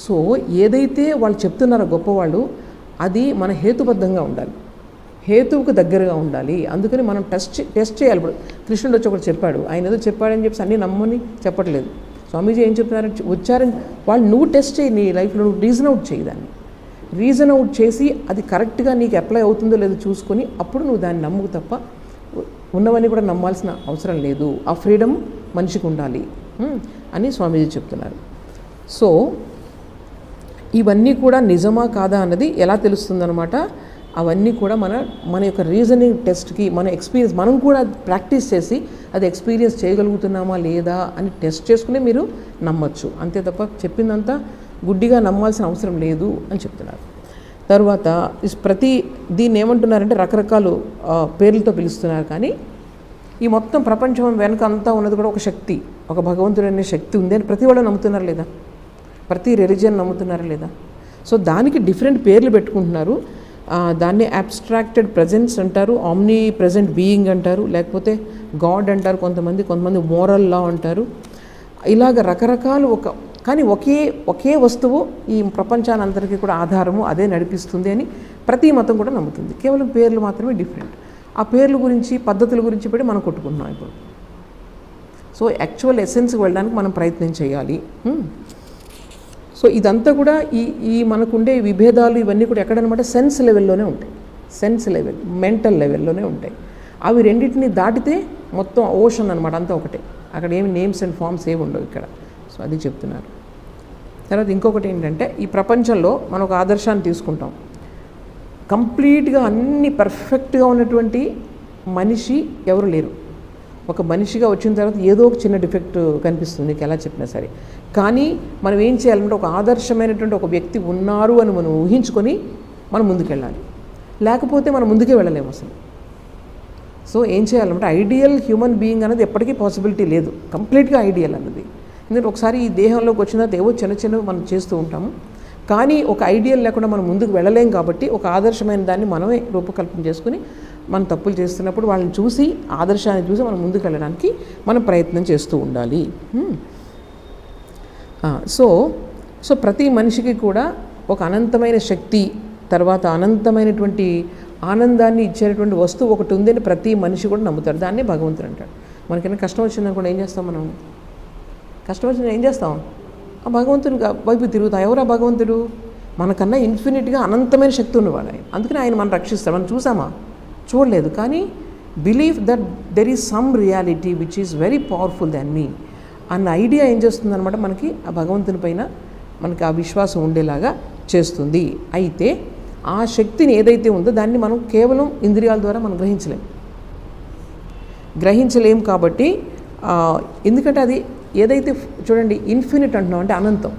Speaker 1: సో ఏదైతే వాళ్ళు చెప్తున్నారో గొప్పవాళ్ళు అది మన హేతుబద్ధంగా ఉండాలి, హేతువుకు దగ్గరగా ఉండాలి. అందుకని మనం టెస్ట్ చేయాలి. ఇప్పుడు కృష్ణుడు వచ్చి ఒకటి చెప్పాడు, ఆయన ఏదో చెప్పాడని చెప్పి అన్నీ నమ్మని చెప్పట్లేదు. స్వామీజీ ఏం చెప్తున్నారంటే వచ్చారని వాళ్ళు నువ్వు టెస్ట్ చేయి, నీ లైఫ్లో నువ్వు రీజన్ అవుట్ చేయి, దాన్ని రీజన్ అవుట్ చేసి అది కరెక్ట్గా నీకు అప్లై అవుతుందో లేదో చూసుకొని అప్పుడు నువ్వు దాన్ని నమ్ముకు తప్ప ఉన్నవన్నీ కూడా నమ్మాల్సిన అవసరం లేదు. ఆ ఫ్రీడమ్ మనిషికి ఉండాలి అని స్వామీజీ చెప్తున్నారు. సో ఇవన్నీ కూడా నిజమా కాదా అన్నది ఎలా తెలుస్తుందన్నమాట. అవన్నీ కూడా మన యొక్క రీజనింగ్ టెస్ట్కి మన ఎక్స్పీరియన్స్ మనం కూడా ప్రాక్టీస్ చేసి అది ఎక్స్పీరియన్స్ చేయగలుగుతున్నామా లేదా అని టెస్ట్ చేసుకుని మీరు నమ్మచ్చు. అంతే తప్ప చెప్పిందంతా గుడ్డిగా నమ్మాల్సిన అవసరం లేదు అని చెప్తున్నారు. తర్వాత దీన్ని ఏమంటున్నారంటే రకరకాల పేర్లతో పిలుస్తున్నారు. కానీ ఈ మొత్తం ప్రపంచం వెనక అంతా ఉన్నది కూడా ఒక శక్తి, ఒక భగవంతుడు అనే శక్తి ఉంది అని ప్రతి వాళ్ళు నమ్ముతున్నారు లేదా? ప్రతి రిలీజియన్ నమ్ముతున్నారా లేదా? సో దానికి డిఫరెంట్ పేర్లు పెట్టుకుంటున్నారు. దాన్ని అబ్స్ట్రాక్టెడ్ ప్రెజెన్స్ అంటారు, ఆమ్నీ ప్రెజెంట్ బీయింగ్ అంటారు, లేకపోతే గాడ్ అంటారు కొంతమంది మోరల్ లా అంటారు. ఇలాగ రకరకాలు కానీ ఒకే వస్తువు ఈ ప్రపంచానంతరికి కూడా ఆధారము, అదే నడిపిస్తుంది అని ప్రతి మతం కూడా నమ్ముతుంది. కేవలం పేర్లు మాత్రమే డిఫరెంట్. ఆ పేర్ల గురించి పద్ధతుల గురించి పెట్టి మనం కొట్టుకుంటున్నాం ఇప్పుడు. సో యాక్చువల్ ఎసెన్స్కి వెళ్ళడానికి మనం ప్రయత్నం చేయాలి. సో ఇదంతా కూడా ఈ మనకుండే విభేదాలు ఇవన్నీ కూడా ఎక్కడనమాట సెన్స్ లెవెల్లోనే ఉంటాయి, సెన్స్ లెవెల్ మెంటల్ లెవెల్లోనే ఉంటాయి. అవి రెండింటిని దాటితే మొత్తం ఓషన్ అనమాట, అంతా ఒకటే. అక్కడ ఏమి నేమ్స్ అండ్ ఫామ్స్ ఏమి ఉండవు ఇక్కడ. సో అది చెప్తున్నారు. తర్వాత ఇంకొకటి ఏంటంటే ఈ ప్రపంచంలో మనం ఒక ఆదర్శాన్ని తీసుకుంటాం. కంప్లీట్గా అన్ని పర్ఫెక్ట్గా ఉన్నటువంటి మనిషి ఎవరు లేరు. ఒక మనిషిగా వచ్చిన తర్వాత ఏదో ఒక చిన్న డిఫెక్ట్ కనిపిస్తుంది నీకు ఎలా చెప్పినా సరే. కానీ మనం ఏం చేయాలంటే ఒక ఆదర్శమైనటువంటి ఒక వ్యక్తి ఉన్నారు అని మనం ఊహించుకొని మనం ముందుకెళ్ళాలి, లేకపోతే మనం ముందుకే వెళ్ళలేము అసలు. సో ఏం చేయాలంటే ఐడియల్ హ్యూమన్ బీయింగ్ అనేది ఎప్పటికీ పాసిబిలిటీ లేదు, కంప్లీట్గా ఐడియల్ అన్నది. ఎందుకంటే ఒకసారి ఈ దేహంలోకి వచ్చిన తర్వాత ఏవో చిన్నవి మనం చేస్తూ ఉంటాము, కానీ ఒక ఐడియల్ లేకుండా మనం ముందుకు వెళ్ళలేం. కాబట్టి ఒక ఆదర్శమైన దాన్ని మనమే రూపకల్పన చేసుకుని మనం తప్పులు చేస్తున్నప్పుడు వాళ్ళని చూసి ఆదర్శాన్ని చూసి మనం ముందుకు వెళ్ళడానికి మనం ప్రయత్నం చేస్తూ ఉండాలి. సో ప్రతి మనిషికి కూడా ఒక అనంతమైన శక్తి, తర్వాత అనంతమైనటువంటి ఆనందాన్ని ఇచ్చేటువంటి వస్తువు ఒకటి ఉందని ప్రతి మనిషి కూడా నమ్ముతారు. దాన్నే భగవంతుడు అంటాడు. మనకైనా కష్టం వచ్చిందనుకోండి ఏం చేస్తాం మనం? కష్టం వచ్చింది ఏం చేస్తాం? ఆ భగవంతుడు వైపు తిరుగుతాం. ఎవరా భగవంతుడు? మనకన్నా ఇన్ఫినిట్గా అనంతమైన శక్తి ఉన్నవాడు ఆయన. అందుకని ఆయన మనం రక్షిస్తాడు. మనం చూసామా? చూడలేదు. కానీ believe that there is some reality which is very powerful than me అన్న ఐడియా ఏం చేస్తుందన్నమాట, మనకి ఆ భగవంతుని పైన మనకి ఆ విశ్వాసం ఉండేలాగా చేస్తుంది. అయితే ఆ శక్తిని ఏదైతే ఉందో దాన్ని మనం కేవలం ఇంద్రియాల ద్వారా మనం గ్రహించలేం. కాబట్టి ఎందుకంటే అది ఏదైతే చూడండి ఇన్ఫినిట్ అంటున్నాం అంటే అనంతం.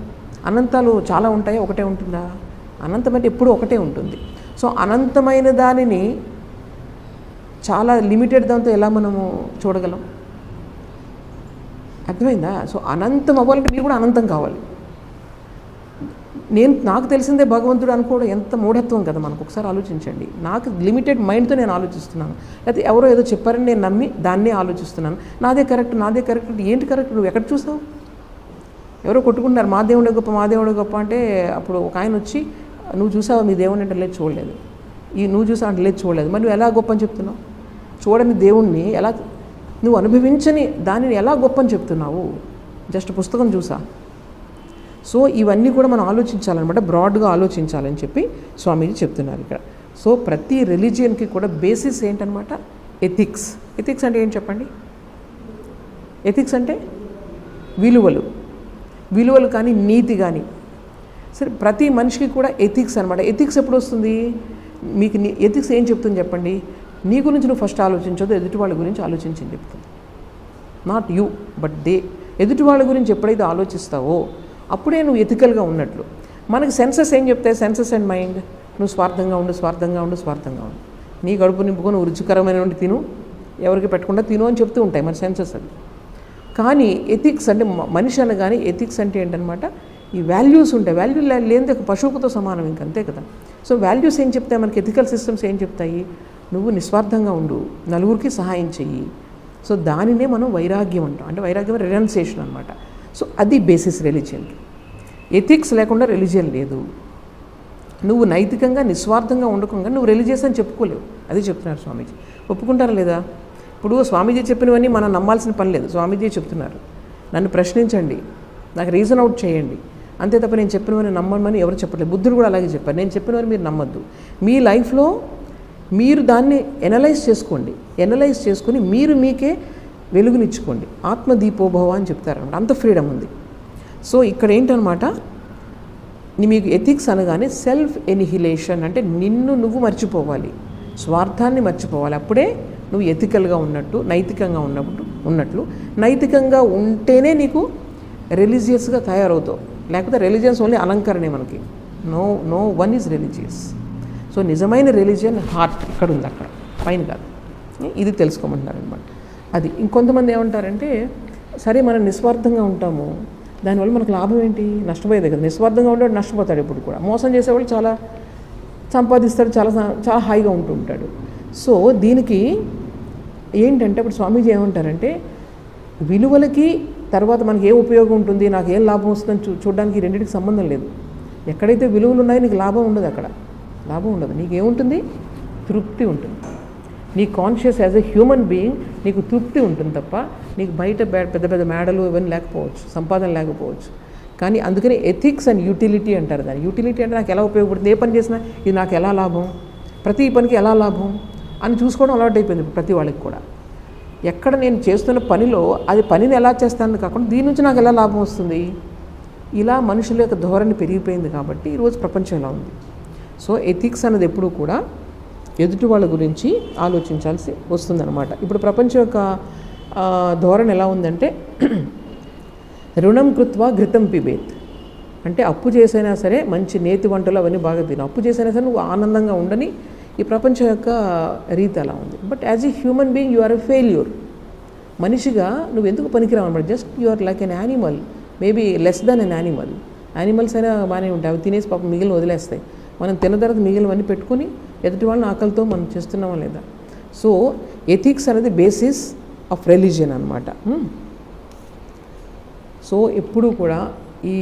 Speaker 1: అనంతాలు చాలా ఉంటాయా, ఒకటే ఉంటుందా? అనంతం అంటే ఎప్పుడూ ఒకటే ఉంటుంది. సో అనంతమైన దానిని చాలా లిమిటెడ్ దాంతో ఎలా మనము చూడగలం? అర్థమైందా? సో అనంతం అవ్వాలంటే మీరు కూడా అనంతం కావాలి. నాకు తెలిసిందే భగవంతుడు అనుకోవడం ఎంత మూఢత్వం కదా మనకు. ఒకసారి ఆలోచించండి. నాకు లిమిటెడ్ మైండ్తో నేను ఆలోచిస్తున్నాను, లేకపోతే ఎవరో ఏదో చెప్పారని నేను నమ్మి దాన్నే ఆలోచిస్తున్నాను. నాదే కరెక్ట్ ఏంటి కరెక్ట్? నువ్వు ఎక్కడ చూసావు? ఎవరో కొట్టుకుంటున్నారు, మా దేవుడే గొప్ప, మా దేవుడే గొప్ప అంటే అప్పుడు ఒక ఆయన వచ్చి, నువ్వు చూసావా మీ దేవుడిని అంటే లేదు చూడలేదు, నువ్వు చూసావు అంటే లేదు చూడలేదు, మరి నువ్వు ఎలా గొప్ప అని చెప్తున్నావు? చూడని దేవుణ్ణి ఎలా, నువ్వు అనుభవించని దానిని ఎలా గొప్ప అని చెప్తున్నావు? జస్ట్ పుస్తకం చూసా? సో ఇవన్నీ కూడా మనం ఆలోచించాలన్నమాట, బ్రాడ్గా ఆలోచించాలని చెప్పి స్వామీజీ చెప్తున్నారు ఇక్కడ. సో ప్రతి రిలీజియన్కి కూడా బేసిస్ ఏంటనమాట? ఎథిక్స్. ఎథిక్స్ అంటే ఏంటి చెప్పండి? ఎథిక్స్ అంటే విలువలు కానీ నీతి కానీ. సరే, ప్రతి మనిషికి కూడా ఎథిక్స్ అనమాట. ఎథిక్స్ ఎప్పుడు వస్తుంది మీకు? ఎథిక్స్ ఏం చెప్తుంది చెప్పండి? నీ గురించి నువ్వు ఫస్ట్ ఆలోచించదు, ఎదుటి వాళ్ళ గురించి ఆలోచించని చెప్తుంది. Not you but they. ఎదుటి వాళ్ళ గురించి ఎప్పుడైతే ఆలోచిస్తావో అప్పుడే నువ్వు ఎథికల్గా ఉన్నట్లు. మనకి సెన్సెస్ ఏం చెప్తాయి? సెన్సెస్ అండ్ మైండ్, నువ్వు స్వార్థంగా ఉండు. నీ కడుపు నింపుకొని రుచికరమైన తిను, ఎవరికి పెట్టకుండా తిను అని చెప్తూ ఉంటాయి మన సెన్సెస్ అది. కానీ ఎథిక్స్ అంటే మనిషి అనగానే ఎథిక్స్ అంటే ఏంటనమాట? ఈ వాల్యూస్ ఉంటాయి. వాల్యూ లేనిదే ఒక పశువుతో సమానం, ఇంకంతే కదా. సో వాల్యూస్ ఏం చెప్తాయి మనకి? ఎథికల్ సిస్టమ్స్ ఏం చెప్తాయి? నువ్వు నిస్వార్థంగా ఉండు, నలుగురికి సహాయం చెయ్యి. సో దానినే మనం వైరాగ్యం అంటాం. అంటే వైరాగ్యం రినౌన్సియేషన్ అనమాట. సో అది బేసిస్ రిలీజియన్కి. ఎథిక్స్ లేకుండా రిలీజియన్ లేదు. నువ్వు నైతికంగా నిస్వార్థంగా ఉండకుండా నువ్వు రిలీజియస్ అని చెప్పుకోలేవు. అది చెప్తున్నారు స్వామీజీ. ఒప్పుకుంటారా లేదా? ఇప్పుడు స్వామీజీ చెప్పినవన్నీ మనం నమ్మాల్సిన పని లేదు. స్వామీజీ చెప్తున్నారు, నన్ను ప్రశ్నించండి, నాకు రీజన్ అవుట్ చేయండి, అంతే తప్ప నేను చెప్పినవన్నీ నమ్మమని ఎవరు చెప్పట్లేదు. బుద్ధుడు కూడా అలాగే చెప్పారు, నేను చెప్పినవన్నీ మీరు నమ్మద్దు. మీ లైఫ్లో మీరు దాన్ని ఎనలైజ్ చేసుకోండి. ఎనలైజ్ చేసుకుని మీరు మీకే వెలుగునిచ్చుకోండి. ఆత్మదీపోభవ అని చెప్తారనమాట. అంత ఫ్రీడమ్ ఉంది. సో ఇక్కడ ఏంటనమాట, మీకు ఎథిక్స్ అనగానే సెల్ఫ్ ఎనిహిలేషన్ అంటే నిన్ను నువ్వు మర్చిపోవాలి, స్వార్థాన్ని మర్చిపోవాలి. అప్పుడే నువ్వు ఎథికల్గా ఉన్నట్టు, నైతికంగా ఉన్నట్లు. నైతికంగా ఉంటేనే నీకు రిలీజియస్గా తయారవుతావు. లేకపోతే రిలీజియన్స్ ఓన్లీ అలంకరణే మనకి. No one is religious. So నిజమైన రిలీజియన్ హార్ట్ ఇక్కడ ఉంది, అక్కడ పైన కాదు. ఇది తెలుసుకోమంటున్నారనమాట. అది ఇంకొంతమంది ఏమంటారంటే, సరే మనం నిస్వార్థంగా ఉంటాము, దానివల్ల మనకు లాభం ఏంటి? నష్టపోయేదే కదా. నిస్వార్థంగా ఉండేవాడు నష్టపోతాడు ఎప్పుడు కూడా. మోసం చేసేవాడు చాలా సంపాదిస్తాడు, చాలా హాయిగా ఉంటూ ఉంటాడు. సో దీనికి ఏంటంటే ఇప్పుడు స్వామీజీ ఏమంటారంటే, విలువలకి తర్వాత మనకి ఏ ఉపయోగం ఉంటుంది, నాకు ఏం లాభం వస్తుందని చూడడానికి రెండింటికి సంబంధం లేదు. ఎక్కడైతే విలువలు ఉన్నాయో నీకు లాభం ఉండదు, అక్కడ లాభం ఉండదు. నీకేముంటుంది? తృప్తి ఉంటుంది. నీ conscious as a human being నీకు తృప్తి ఉంటుంది తప్ప నీకు బయట పెద్ద పెద్ద మేడలు ఇవన్నీ లేకపోవచ్చు, సంపాదన లేకపోవచ్చు. కానీ అందుకని ఎథిక్స్ అండ్ యూటిలిటీ అంటారు దాన్ని. యూటిలిటీ అంటే నాకు ఎలా ఉపయోగపడుతుంది, ఏ పని చేసినా ఇది నాకు ఎలా లాభం, ప్రతి పనికి ఎలా లాభం అని చూసుకోవడం అలవాటు అయిపోయింది ప్రతి వాళ్ళకి కూడా. ఎక్కడ నేను చేస్తున్న పనిలో అది పనిని ఎలా చేస్తాను కాకుండా దీని నుంచి నాకు ఎలా లాభం వస్తుంది, ఇలా మనుషుల యొక్క ధోరణి పెరిగిపోయింది. కాబట్టి ఈరోజు ప్రపంచం ఎలా ఉంది. సో ఎథిక్స్ అన్నది ఎప్పుడూ కూడా ఎదుటి వాళ్ళ గురించి ఆలోచించాల్సి వస్తుందన్నమాట. ఇప్పుడు ప్రపంచం యొక్క ధోరణి ఎలా ఉందంటే, రుణం కృత్వా ఘృతం పిబేత్ అంటే అప్పు చేసైనా సరే మంచి నేతి వంటలు అవన్నీ బాగా తిను, అప్పు చేసైనా సరే నువ్వు ఆనందంగా ఉండని ఈ ప్రపంచం యొక్క రీతి అలా ఉంది. But as a human being you are a failure. మనిషిగా నువ్వు ఎందుకు పనికిరావు అనమాట. Just you are like an animal, maybe less than an animal. Animals అయినా బాగానే ఉంటాయి, అవి తినేసి పాపం మిగిలిన వదిలేస్తాయి. మనం తిన్న తర్వాత మిగిలినవన్నీ పెట్టుకుని ఎదుటి వాళ్ళని ఆకలితో మనం చేస్తున్నామా లేదా. సో ఎథిక్స్ అనేది బేసిస్ ఆఫ్ రిలీజియన్ అనమాట. సో ఎప్పుడూ కూడా ఈ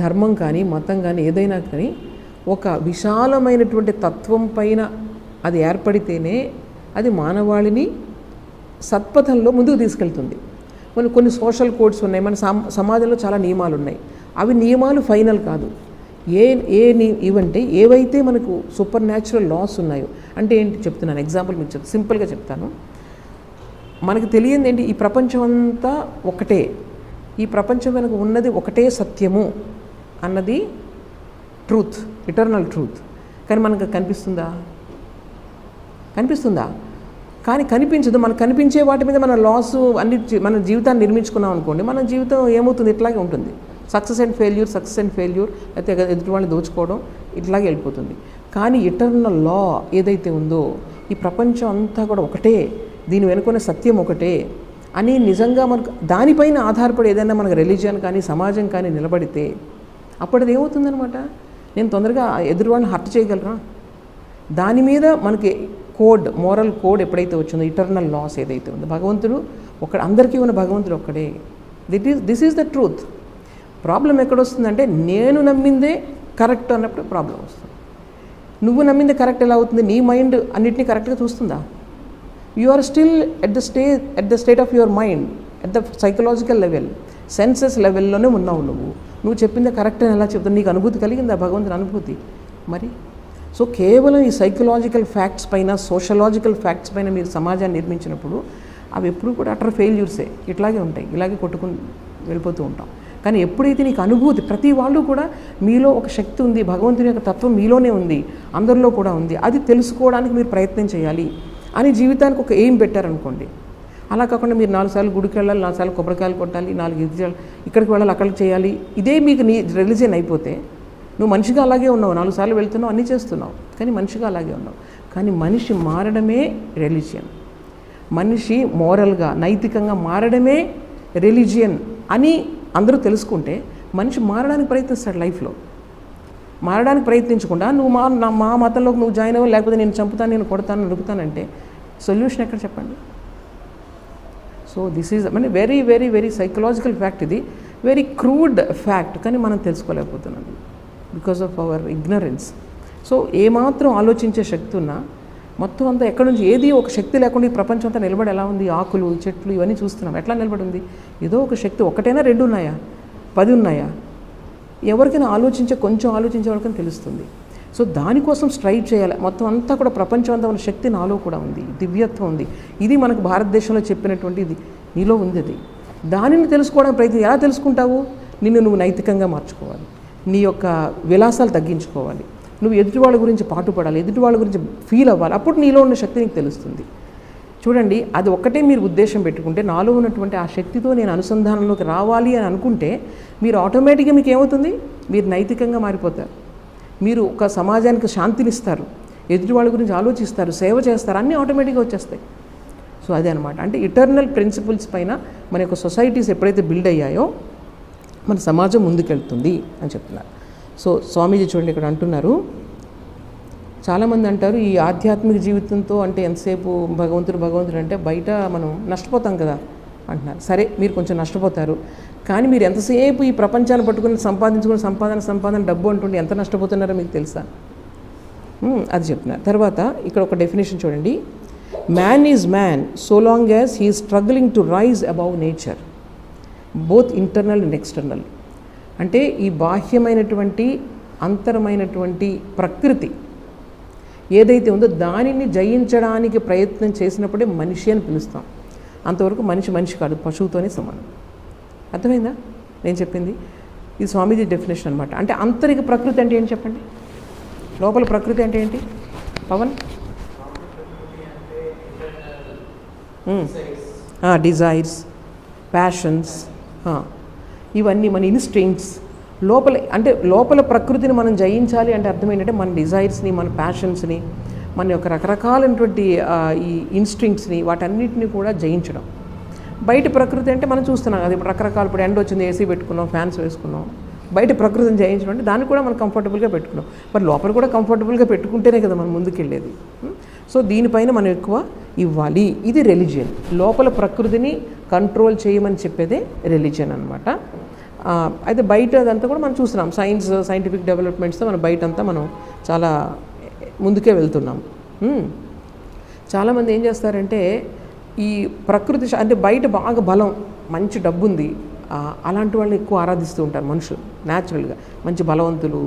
Speaker 1: ధర్మం కానీ మతం కానీ ఏదైనా కానీ ఒక విశాలమైనటువంటి తత్వం పైన అది ఏర్పడితేనే అది మానవాళిని సత్పథంలో ముందుకు తీసుకెళ్తుంది. కొన్ని సోషల్ కోడ్స్ ఉన్నాయి, మన సమాజంలో చాలా నియమాలు ఉన్నాయి. అవి నియమాలు ఫైనల్ కాదు. ఇవంటే ఏవైతే మనకు సూపర్ న్యాచురల్ లాస్ ఉన్నాయో, అంటే ఏంటి చెప్తున్నాను, ఎగ్జాంపుల్ మీకు సింపుల్గా చెప్తాను. మనకు తెలియంది ఏంటి, ఈ ప్రపంచం అంతా ఒకటే, ఈ ప్రపంచం వెనుక ఉన్నది ఒకటే సత్యము అన్నది ట్రూత్, ఇటర్నల్ ట్రూత్. కానీ మనకు కనిపిస్తుందా? కానీ కనిపించదు. మనకు కనిపించే వాటి మీద మన లాస్ అన్ని మన జీవితాన్ని నిర్మించుకున్నాం అనుకోండి, మన జీవితం ఏమవుతుంది? ఇట్లాగే ఉంటుంది. సక్సెస్ అండ్ ఫెయిల్యూర్ అయితే ఎదుటి వాళ్ళని దోచుకోవడం ఇట్లాగే వెళ్ళిపోతుంది. కానీ ఇటర్నల్ లా ఏదైతే ఉందో ఈ ప్రపంచం అంతా కూడా ఒకటే, దీని వెనుకున్న సత్యం ఒకటే అని నిజంగా మనకు దానిపైన ఆధారపడి ఏదైనా మనకు రిలీజియన్ కానీ సమాజం కానీ నిలబడితే అప్పటిది ఏమవుతుందనమాట, నేను తొందరగా ఎదురువాడిని హర్ట్ చేయగలరా? దాని మీద మనకి మోరల్ కోడ్ ఎప్పుడైతే వచ్చిందో, ఇటర్నల్ లాస్ ఏదైతే ఉందో, భగవంతుడు అందరికీ ఉన్న భగవంతుడు ఒక్కడే. This is the truth. Problem ఎక్కడొస్తుందంటే నేను నమ్మిందే కరెక్ట్ అన్నప్పుడు ప్రాబ్లం వస్తుంది. నువ్వు నమ్మిందే కరెక్ట్ ఎలా అవుతుంది? నీ మైండ్ అన్నిటినీ కరెక్ట్గా చూస్తుందా? You are still at the state of your mind, at the psychological level, senses లెవెల్లోనే ఉన్నావు. నువ్వు చెప్పిందే కరెక్ట్ అని ఎలా చెప్తావు? నీకు అనుభూతి కలిగిందా? భగవంతుని అనుభూతి మరి. సో కేవలం ఈ సైకలాజికల్ ఫ్యాక్ట్స్ పైన, సోషలాజికల్ ఫ్యాక్ట్స్ పైన మీరు సమాజాన్ని నిర్మించినప్పుడు అవి ఎప్పుడు కూడా అటర్ ఫెయిల్యూర్సే, ఇట్లాగే ఉంటాయి, ఇలాగే కొట్టుకుని వెళ్ళిపోతూ ఉంటాం. కానీ ఎప్పుడైతే నీకు అనుభూతి, ప్రతి వాళ్ళు కూడా మీలో ఒక శక్తి ఉంది, భగవంతుని యొక్క తత్వం మీలోనే ఉంది, అందరిలో కూడా ఉంది, అది తెలుసుకోవడానికి మీరు ప్రయత్నం చేయాలి అని జీవితానికి ఒక ఎయిమ్ పెట్టారనుకోండి. అలా కాకుండా మీరు 4 సార్లు గుడికి వెళ్ళాలి, 4 సార్లు కొబ్బరికాయలు కొట్టాలి, 4 ఇది చేయాలి, ఇక్కడికి వెళ్ళాలి, అక్కడికి చేయాలి, ఇదే మీకు నీ రిలీజియన్ అయిపోతే నువ్వు మనిషిగా అలాగే ఉన్నావు. 4 సార్లు వెళ్తున్నావు, అన్నీ చేస్తున్నావు, కానీ మనిషిగా అలాగే ఉన్నావు. కానీ మనిషి మారడమే రిలీజియన్. మనిషి మోరల్గా, నైతికంగా మారడమే రిలీజియన్ అని అందరూ తెలుసుకుంటే మనిషి మారడానికి ప్రయత్నిస్తాడు. లైఫ్లో మారడానికి ప్రయత్నించకుండా నువ్వు మా మతంలోకి నువ్వు జాయిన్ అవ్వాలి, లేకపోతే నేను చంపుతాను, నేను కొడతాను, నరుకుతానంటే సొల్యూషన్ ఎక్కడ చెప్పండి? So this is very very very psychological fact. ఇది వెరీ క్రూడ్ ఫ్యాక్ట్, కానీ మనం తెలుసుకోలేకపోతున్నాం because of our ignorance. So ఏమాత్రం ఆలోచించే శక్తి ఉన్నా మొత్తం అంతా ఎక్కడి నుంచి ఏది ఒక శక్తి లేకుండా ఈ ప్రపంచం అంతా నిలబడి ఎలా ఉంది? ఆకులు, చెట్లు ఇవన్నీ చూస్తున్నాం, ఎట్లా నిలబడి ఉంది? ఏదో ఒక శక్తి, ఒకటైనా 2 ఉన్నాయా, 10 ఉన్నాయా? ఎవరికైనా కొంచెం ఆలోచించే వాళ్ళకైనా తెలుస్తుంది. సో దానికోసం స్ట్రైవ్ చేయాలి. మొత్తం అంతా కూడా ప్రపంచం అంతా ఉన్న శక్తి నాలో కూడా ఉంది, దివ్యత్వం ఉంది. ఇది మనకు భారతదేశంలో చెప్పినటువంటి ఇది నీలో ఉంది. అది దానిని తెలుసుకోవడానికి ప్రయత్నం. ఎలా తెలుసుకుంటావు? నువ్వు నైతికంగా మార్చుకోవాలి, నీ యొక్క విలాసాలు తగ్గించుకోవాలి, నువ్వు ఎదుటి వాళ్ళ గురించి పాటుపడాలి, ఎదుటి వాళ్ళ గురించి ఫీల్ అవ్వాలి. అప్పుడు నీలో ఉన్న శక్తి నీకు తెలుస్తుంది. చూడండి, అది ఒక్కటే మీరు ఉద్దేశం పెట్టుకుంటే, నాలో ఉన్నటువంటి ఆ శక్తితో నేను అనుసంధానంలోకి రావాలి అని అనుకుంటే మీరు ఆటోమేటిక్గా మీకు ఏమవుతుంది? మీరు నైతికంగా మారిపోతారు. మీరు ఒక సమాజానికి శాంతినిస్తారు, ఎదుటి వాళ్ళ గురించి ఆలోచిస్తారు, సేవ చేస్తారు, అన్నీ ఆటోమేటిక్గా వచ్చేస్తాయి. సో అదే అనమాట. అంటే ఇటర్నల్ ప్రిన్సిపల్స్ పైన మన యొక్క సొసైటీస్ ఎప్పుడైతే బిల్డ్ అయ్యాయో మన సమాజం ముందుకెళ్తుంది అని చెప్తున్నారు. సో స్వామీజీ చూడండి ఇక్కడ అంటున్నారు, చాలామంది అంటారు ఈ ఆధ్యాత్మిక జీవితంతో అంటే ఎంతసేపు భగవంతుడు అంటే బయట మనం నష్టపోతాం కదా అంటున్నారు. సరే, మీరు కొంచెం నష్టపోతారు, కానీ మీరు ఎంతసేపు ఈ ప్రపంచాన్ని పట్టుకుని సంపాదన డబ్బు అంటుండే ఎంత నష్టపోతున్నారో మీకు తెలుసా? అది చెప్తున్నారు. తర్వాత ఇక్కడ ఒక డెఫినేషన్ చూడండి, man is man so long as he is struggling to rise above nature both internal and external. అంటే ఈ బాహ్యమైనటువంటి అంతరమైనటువంటి ప్రకృతి ఏదైతే ఉందో దానిని జయించడానికి ప్రయత్నం చేసినప్పుడే మనిషి అని పిలుస్తాం. అంతవరకు మనిషి కాదు, పశువుతోనే సమానం. అర్థమైందా నేను చెప్పింది? ఇది స్వామీజీ డెఫినేషన్ అనమాట. అంటే ఆంతరిక ప్రకృతి అంటే ఏంటి చెప్పండి? లోపల ప్రకృతి అంటే ఏంటి పవన్? డిజైర్స్, ప్యాషన్స్, ఇవన్నీ మన ఇన్స్టింక్ట్స్ లోపల ప్రకృతిని మనం జయించాలి అంటే అర్థం ఏంటంటే మన డిజైర్స్ని, మన ప్యాషన్స్ని, మన యొక్క రకరకాలైనటువంటి ఈ ఇన్స్టింక్ట్స్ని వాటన్నిటిని కూడా జయించడం. బయట ప్రకృతి అంటే మనం చూస్తున్నాం అది ఇప్పుడు రకరకాలు, ఇప్పుడు ఎండ వచ్చింది ఏసీ పెట్టుకున్నాం, ఫ్యాన్స్ వేసుకున్నాం. బయట ప్రకృతిని జయించడం అంటే దాన్ని కూడా మనం కంఫర్టబుల్గా పెట్టుకున్నాం. మరి లోపల కూడా కంఫర్టబుల్గా పెట్టుకుంటేనే కదా మనం ముందుకెళ్ళేది. సో దీనిపైన మనం ఎక్కువ ఇవ్వాలి. ఇది రిలీజియన్. లోపల ప్రకృతిని కంట్రోల్ చేయమని చెప్పేదే రిలీజియన్ అనమాట. అయితే బయట అదంతా కూడా మనం చూస్తున్నాం, సైంటిఫిక్ డెవలప్మెంట్స్తో మనం బయటంతా మనం చాలా ముందుకే వెళ్తున్నాం. చాలామంది ఏం చేస్తారంటే ఈ ప్రకృతి అంటే బయట బాగా బలం, మంచి డబ్బు ఉంది, అలాంటి వాళ్ళని ఎక్కువ ఆరాధిస్తూ ఉంటారు మనుషులు న్యాచురల్గా, మంచి బలవంతులు.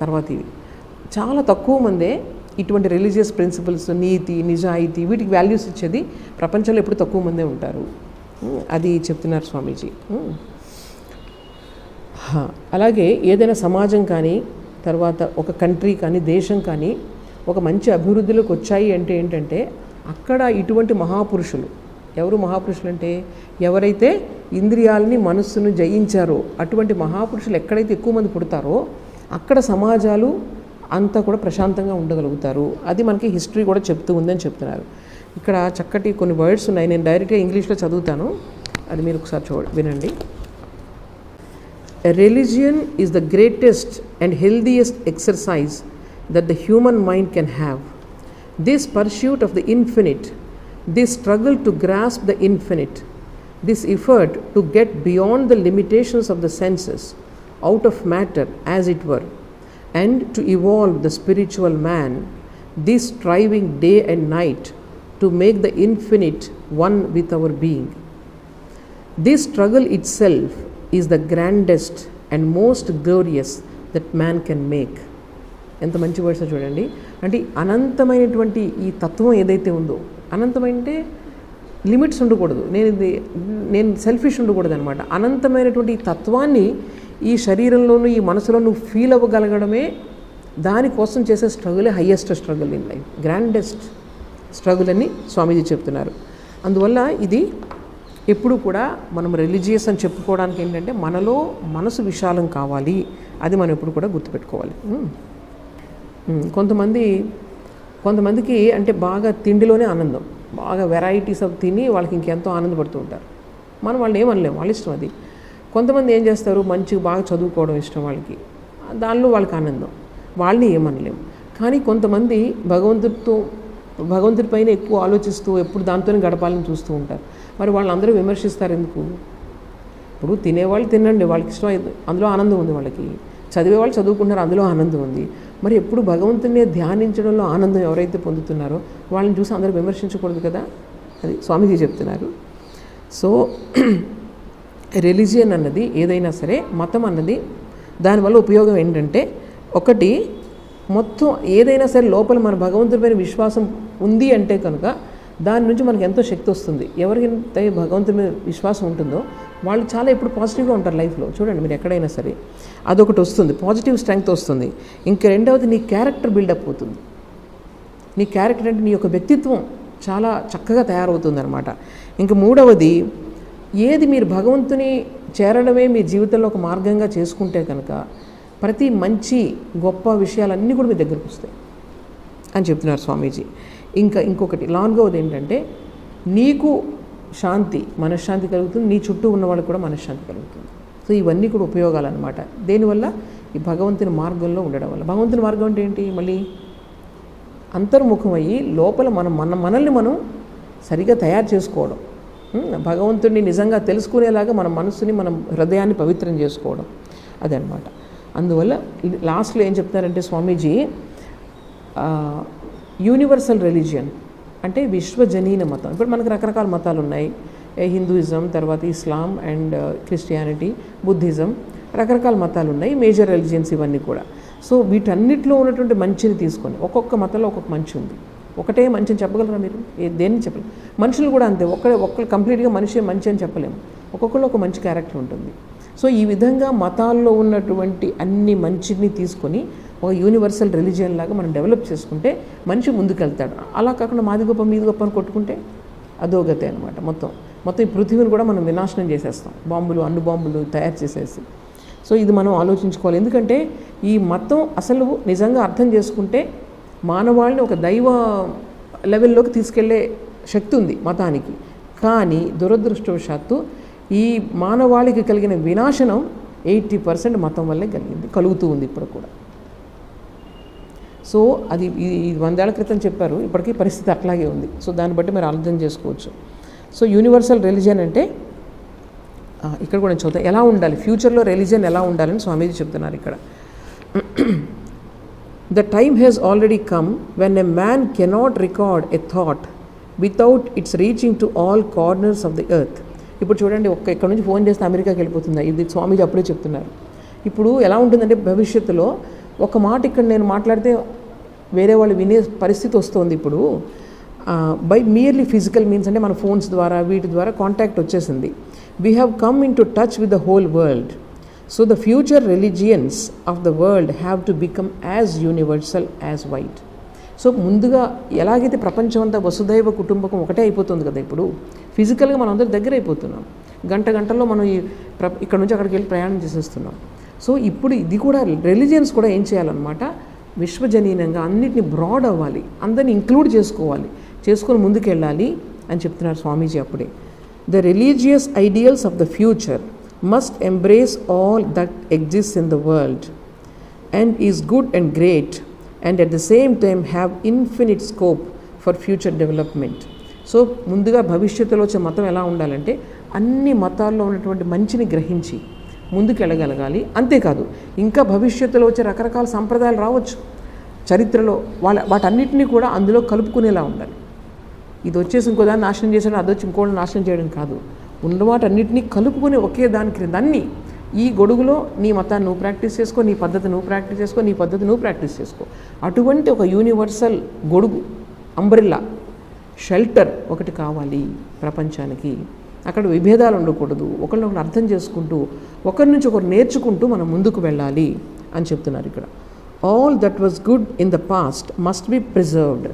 Speaker 1: తర్వాత ఇవి చాలా తక్కువ మందే ఇటువంటి రిలీజియస్ ప్రిన్సిపల్స్, నీతి, నిజాయితీ వీటికి వాల్యూస్ ఇచ్చేది ప్రపంచంలో ఎప్పుడు తక్కువ మందే ఉంటారు. అది చెప్తున్నారు స్వామీజీ. అలాగే ఏదైనా సమాజం కానీ, తర్వాత ఒక కంట్రీ కానీ, దేశం కానీ ఒక మంచి అభివృద్ధిలోకి వచ్చాయి అంటే ఏంటంటే అక్కడ ఇటువంటి మహాపురుషులు ఎవరు మహాపురుషులు అంటే ఎవరైతే ఇంద్రియాలని మనస్సును జయించారో అటువంటి మహాపురుషులు ఎక్కడైతే ఎక్కువ మంది పుడతారో అక్కడ సమాజాలు అంతా కూడా ప్రశాంతంగా ఉండగలుగుతారు. అది మనకి హిస్టరీ కూడా చెప్తూ ఉందని చెప్తున్నారు. ఇక్కడ చక్కటి కొన్ని వర్డ్స్ ఉన్నాయి, నేను డైరెక్ట్గా ఇంగ్లీష్లో చదువుతాను, అది మీరు ఒకసారి వినండి. A religion is the greatest and healthiest exercise that the human mind can have. This pursuit of the infinite, this struggle to grasp the infinite, this effort to get beyond the limitations of the senses, out of matter as it were, and to evolve the spiritual man, this striving day and night to make the infinite one with our being. This struggle itself is the grandest and most glorious that man can make. ఎంత మంచి వర్డ్స్ చూడండి. అంటే అనంతమైనటువంటి ఈ తత్వం ఏదైతే ఉందో, అనంతమైంటే లిమిట్స్ ఉండకూడదు, నేను సెల్ఫిష్ ఉండకూడదు అనమాట. అనంతమైనటువంటి ఈ తత్వాన్ని ఈ శరీరంలోనూ ఈ మనసులో నువ్వు ఫీల్ అవ్వగలగడమే దానికోసం చేసే స్ట్రగులే highest struggle in life, grandest struggle అని స్వామీజీ చెప్తున్నారు. అందువల్ల ఇది ఎప్పుడు కూడా మనం రిలీజియస్ అని చెప్పుకోవడానికి ఏంటంటే మనలో మనసు విశాలం కావాలి, అది మనం ఎప్పుడు కూడా గుర్తుపెట్టుకోవాలి. కొంతమందికి అంటే బాగా తిండిలోనే ఆనందం, బాగా వెరైటీస్ ఆఫ్ తిని వాళ్ళకి ఇంకెంతో ఆనందపడుతూ ఉంటారు. మనం వాళ్ళని ఏమనలేము, వాళ్ళ ఇష్టం అది. కొంతమంది ఏం చేస్తారు, మంచిగా బాగా చదువుకోవడం ఇష్టం వాళ్ళకి, దానిలో వాళ్ళకి ఆనందం, వాళ్ళని ఏమనలేము. కానీ కొంతమంది భగవంతుడి పైన ఎక్కువ ఆలోచిస్తూ ఎప్పుడు దాంతోనే గడపాలని చూస్తూ ఉంటారు. మరి వాళ్ళందరూ విమర్శిస్తారు ఎందుకు? ఇప్పుడు తినేవాళ్ళు తినండి, వాళ్ళకి ఇష్టం, అందులో ఆనందం ఉంది వాళ్ళకి. చదివేవాళ్ళు చదువుకుంటారు, అందులో ఆనందం ఉంది. మరి ఎప్పుడు భగవంతుని ధ్యానించడంలో ఆనందం ఎవరైతే పొందుతున్నారో వాళ్ళని చూసి అందరూ విమర్శించకూడదు కదా, అది స్వామీజీ చెప్తున్నారు. సో రిలీజియన్ అన్నది ఏదైనా సరే, మతం అన్నది దానివల్ల ఉపయోగం ఏంటంటే, ఒకటి మొత్తం ఏదైనా సరే లోపల మన భగవంతుడిపైన విశ్వాసం ఉంది అంటే కనుక దాని నుంచి మనకు ఎంతో శక్తి వస్తుంది. ఎవరికైతే భగవంతుడి మీద విశ్వాసం ఉంటుందో వాళ్ళు చాలా ఎప్పుడు పాజిటివ్గా ఉంటారు లైఫ్లో. చూడండి మీరు ఎక్కడైనా సరే అదొకటి వస్తుంది, పాజిటివ్ స్ట్రెంగ్త్ వస్తుంది. ఇంకా రెండవది నీ క్యారెక్టర్ బిల్డప్ అవుతుంది. నీ క్యారెక్టర్ అంటే నీ యొక్క వ్యక్తిత్వం చాలా చక్కగా తయారవుతుంది అనమాట. ఇంకా మూడవది, ఏది మీరు భగవంతుని చేరడమే మీ జీవితంలో ఒక మార్గంగా చేసుకుంటే కనుక ప్రతి మంచి గొప్ప విషయాలన్నీ కూడా మీ దగ్గరకు వస్తాయి అని చెప్తున్నారు స్వామీజీ. ఇంకొకటి నాలుగవది ఏంటంటే, నీకు శాంతి, మనశ్శాంతి కలుగుతుంది, నీ చుట్టూ ఉన్న వాళ్ళకి కూడా మనశ్శాంతి కలుగుతుంది. సో ఇవన్నీ కూడా ఉపయోగాలు అనమాట. దేనివల్ల? ఈ భగవంతుని మార్గంలో ఉండడం వల్ల. భగవంతుని మార్గం అంటే ఏంటి? మళ్ళీ అంతర్ముఖమయ్యి లోపల మనల్ని మనం సరిగా తయారు చేసుకోవడం, భగవంతుడిని నిజంగా తెలుసుకునేలాగా మన మనస్సుని, మనం హృదయాన్ని పవిత్రం చేసుకోవడం, అదనమాట. అందువల్ల లాస్ట్లో ఏం చెప్తున్నారంటే స్వామీజీ, యూనివర్సల్ రిలీజియన్ అంటే విశ్వజనీన మతం. ఇప్పుడు మనకు రకరకాల మతాలు ఉన్నాయి, హిందూయిజం, తర్వాత ఇస్లాం అండ్ క్రిస్టియానిటీ, బుద్ధిజం, రకరకాల మతాలు ఉన్నాయి, మేజర్ రిలీజియన్స్ ఇవన్నీ కూడా. సో వీటన్నిటిలో ఉన్నటువంటి మంచిని తీసుకొని, ఒక్కొక్క మతంలో ఒక్కొక్క మంచి ఉంది. ఒకటే మంచి అని చెప్పగలరా మీరు? దేన్ని చెప్పలేము. మనుషులు కూడా అంతే, ఒక్కరు కంప్లీట్గా మనిషి మంచి అని చెప్పలేము, ఒక్కొక్కళ్ళు ఒక మంచి క్యారెక్టర్ ఉంటుంది. సో ఈ విధంగా మతాల్లో ఉన్నటువంటి అన్ని మంచిని తీసుకొని ఒక యూనివర్సల్ రిలీజియన్ లాగా మనం డెవలప్ చేసుకుంటే మనిషి ముందుకెళ్తాడు. అలా కాకుండా మాది గొప్ప మీది గొప్ప అని కొట్టుకుంటే అధోగతే అనమాట. మొత్తం ఈ పృథివీని కూడా మనం వినాశనం చేసేస్తాం, అణు బాంబులు తయారు చేసేసి. సో ఇది మనం ఆలోచించుకోవాలి. ఎందుకంటే ఈ మతం అసలు నిజంగా అర్థం చేసుకుంటే మానవాళిని ఒక దైవ లెవెల్లోకి తీసుకెళ్లే శక్తి ఉంది మతానికి. కానీ దురదృష్టవశాత్తు ఈ మానవాళికి కలిగిన వినాశనం 80% మతం వల్లే కలుగుతూ ఉంది ఇప్పుడు కూడా. సో అది 100 ఏళ్ల క్రితం చెప్పారు, ఇప్పటికీ పరిస్థితి అట్లాగే ఉంది. సో దాన్ని బట్టి మీరు అర్థం చేసుకోవచ్చు. సో యూనివర్సల్ రిలీజియన్ అంటే ఇక్కడ కూడా చదువుతాం, ఎలా ఉండాలి ఫ్యూచర్లో రిలీజియన్ ఎలా ఉండాలని స్వామీజీ చెప్తున్నారు ఇక్కడ. The time has already come when a man cannot record a thought without it's reaching to all corners of the earth. ఇప్పుడు చూడండి, ఇక్కడ నుంచి ఫోన్ చేస్తే అమెరికాకి వెళ్ళిపోతుంది, ఇది స్వామీజీ అప్పుడే చెప్తున్నారు. ఇప్పుడు ఎలా ఉంటుందంటే భవిష్యత్తులో ఒక మాట ఇక్కడ నేను మాట్లాడితే వేరే వాళ్ళు వినే పరిస్థితి వస్తుంది. ఇప్పుడు బై మియర్లీ ఫిజికల్ మీన్స్ అంటే మన ఫోన్స్ ద్వారా వీటి ద్వారా కాంటాక్ట్ వచ్చేసింది. We have come in to touch with the whole world. So the future religions of the world have to become as universal as white. So ముందుగా ఎలాగైతే ప్రపంచం అంతా వసుదైవ కుటుంబకం ఒకటే అయిపోతుంది కదా, ఇప్పుడు ఫిజికల్గా మనం అందరూ దగ్గర అయిపోతున్నాం. గంటల్లో మనం ఇక్కడ నుంచి అక్కడికి వెళ్ళి ప్రయాణం చేసేస్తున్నాం. సో ఇప్పుడు ఇది కూడా రిలీజియన్స్ కూడా ఏం చేయాలన్నమాట, విశ్వజనీనంగా అన్నిటిని బ్రాడ్ అవ్వాలి, అందరిని ఇంక్లూడ్ చేసుకొని ముందుకెళ్ళాలి అని చెప్తున్నారు స్వామీజీ అప్పుడే. The religious ideals of the future must embrace all that exist in the world and is good and great and at the same time have infinite scope for future development. So ముందుగా భవిష్యత్తులో వచ్చే మతం ఎలా ఉండాలంటే అన్ని మతాల్లో ఉన్నటువంటి మంచిని గ్రహించి ముందుకు వెళ్ళగలగాలి. అంతేకాదు ఇంకా భవిష్యత్తులో వచ్చే రకరకాల సంప్రదాయాలు రావచ్చు చరిత్రలో, వాటన్నిటినీ కూడా అందులో కలుపుకునేలా ఉండాలి. ఇది వచ్చేసి ఇంకో దాన్ని నాశనం చేసాడు, అది వచ్చి ఇంకోటి నాశనం చేయడం కాదు, ఉన్నవాటన్నిటినీ కలుపుకొని ఒకే దాని క్రింద అన్నీ ఈ గొడుగులో నీ మతాన్ని నువ్వు ప్రాక్టీస్ చేసుకో, నీ పద్ధతి నువ్వు ప్రాక్టీస్ చేసుకో, నీ పద్ధతి నువ్వు ప్రాక్టీస్ చేసుకో. అటువంటి ఒక యూనివర్సల్ గొడుగు, అంబ్రెల్లా, షెల్టర్ ఒకటి కావాలి ప్రపంచానికి. అక్కడ విభేదాలు ఉండకూడదు, ఒకరినొకరు అర్థం చేసుకుంటూ ఒకరి నుంచి ఒకరు నేర్చుకుంటూ మనం ముందుకు వెళ్ళాలి అని చెప్తున్నారు ఇక్కడ. All that was good in the past must be preserved.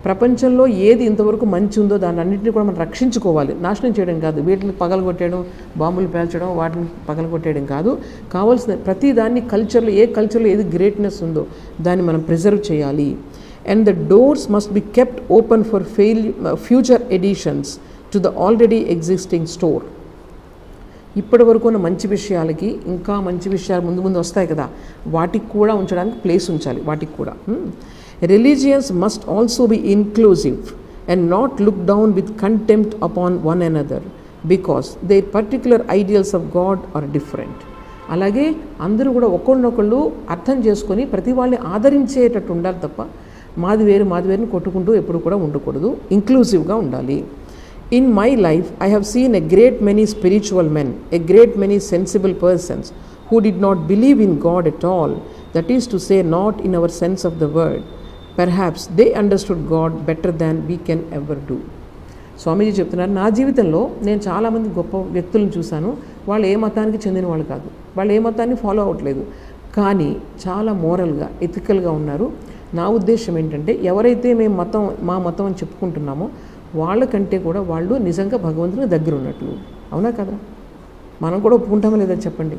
Speaker 1: ప్రపంచంలో ఏది ఇంతవరకు మంచి ఉందో దాన్ని అన్నింటినీ కూడా మనం రక్షించుకోవాలి, నాశనం చేయడం కాదు, వీటిని పగలగొట్టేయడం, బాంబులు పేల్చడం, వాటిని పగలగొట్టేయడం కాదు. కావాల్సిన ప్రతి దాన్ని కల్చర్లో ఏ కల్చర్లో ఏది గ్రేట్నెస్ ఉందో దాన్ని మనం ప్రిజర్వ్ చేయాలి. And the doors must be kept open for future editions to the already existing store. ఇప్పటి వరకు ఉన్న మంచి విషయాలకి ఇంకా మంచి విషయాలు ముందు వస్తాయి కదా, వాటికి కూడా ఉంచడానికి ప్లేస్ ఉంచాలి. వాటికి కూడా religions must also be inclusive and not look down with contempt upon one another because their particular ideals of God are different. అలాగే అందరూ కూడా ఒకళ్ళనొకళ్ళు అర్థం చేసుకొని ప్రతి వాళ్ళని ఆదరించేటట్టు ఉండాలి తప్ప మాది వేరుని కొట్టుకుంటూ ఎప్పుడు కూడా ఉండకూడదు, ఇంక్లూజివ్గా ఉండాలి. In my life I have seen a great many spiritual men, a great many sensible persons who did not believe in God at all, that is to say not in our sense of the word. Perhaps they understood God better than we can ever do. స్వామీజీ చెప్తున్నారు, నా జీవితంలో నేను చాలామంది గొప్ప వ్యక్తులను చూశాను. వాళ్ళు ఏ మతానికి చెందిన వాళ్ళు కాదు, వాళ్ళు ఏ మతాన్ని ఫాలో అవ్వట్లేదు, కానీ చాలా మోరల్గా ఎథికల్గా ఉన్నారు. నా ఉద్దేశం ఏంటంటే ఎవరైతే మేము మా మతం అని చెప్పుకుంటున్నామో వాళ్ళకంటే కూడా వాళ్ళు నిజంగా భగవంతుని దగ్గర ఉన్నట్లు. అవునా కదా? మనం కూడా ఒప్పుకుంటామా లేదా చెప్పండి.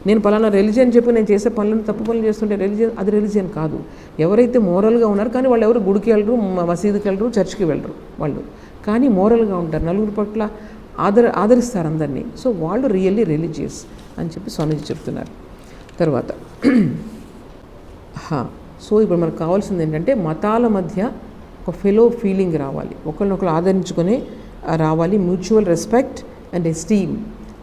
Speaker 1: నేను పలానా రిలీజియన్ చెప్పి నేను చేసే పనులను తప్పు పనులు చేస్తుంటే అది రిలీజియన్ కాదు. ఎవరైతే మోరల్గా ఉన్నారు, కానీ వాళ్ళు ఎవరు గుడికి వెళ్ళరు, మసీదుకి వెళ్ళరు, చర్చ్కి వెళ్ళరు, వాళ్ళు కానీ మోరల్గా ఉంటారు, నలుగురి పట్ల ఆదరిస్తారు అందరినీ. సో వాళ్ళు రియల్లీ రిలీజియస్ అని చెప్పి స్వామీజీ చెప్తున్నారు. తర్వాత సో ఇప్పుడు మనకు కావాల్సింది ఏంటంటే మతాల మధ్య ఒక ఫెలో ఫీలింగ్ రావాలి, ఒకరినొకరు ఆదరించుకొని రావాలి, మ్యూచువల్ రెస్పెక్ట్ అండ్ ఎస్టీమ్,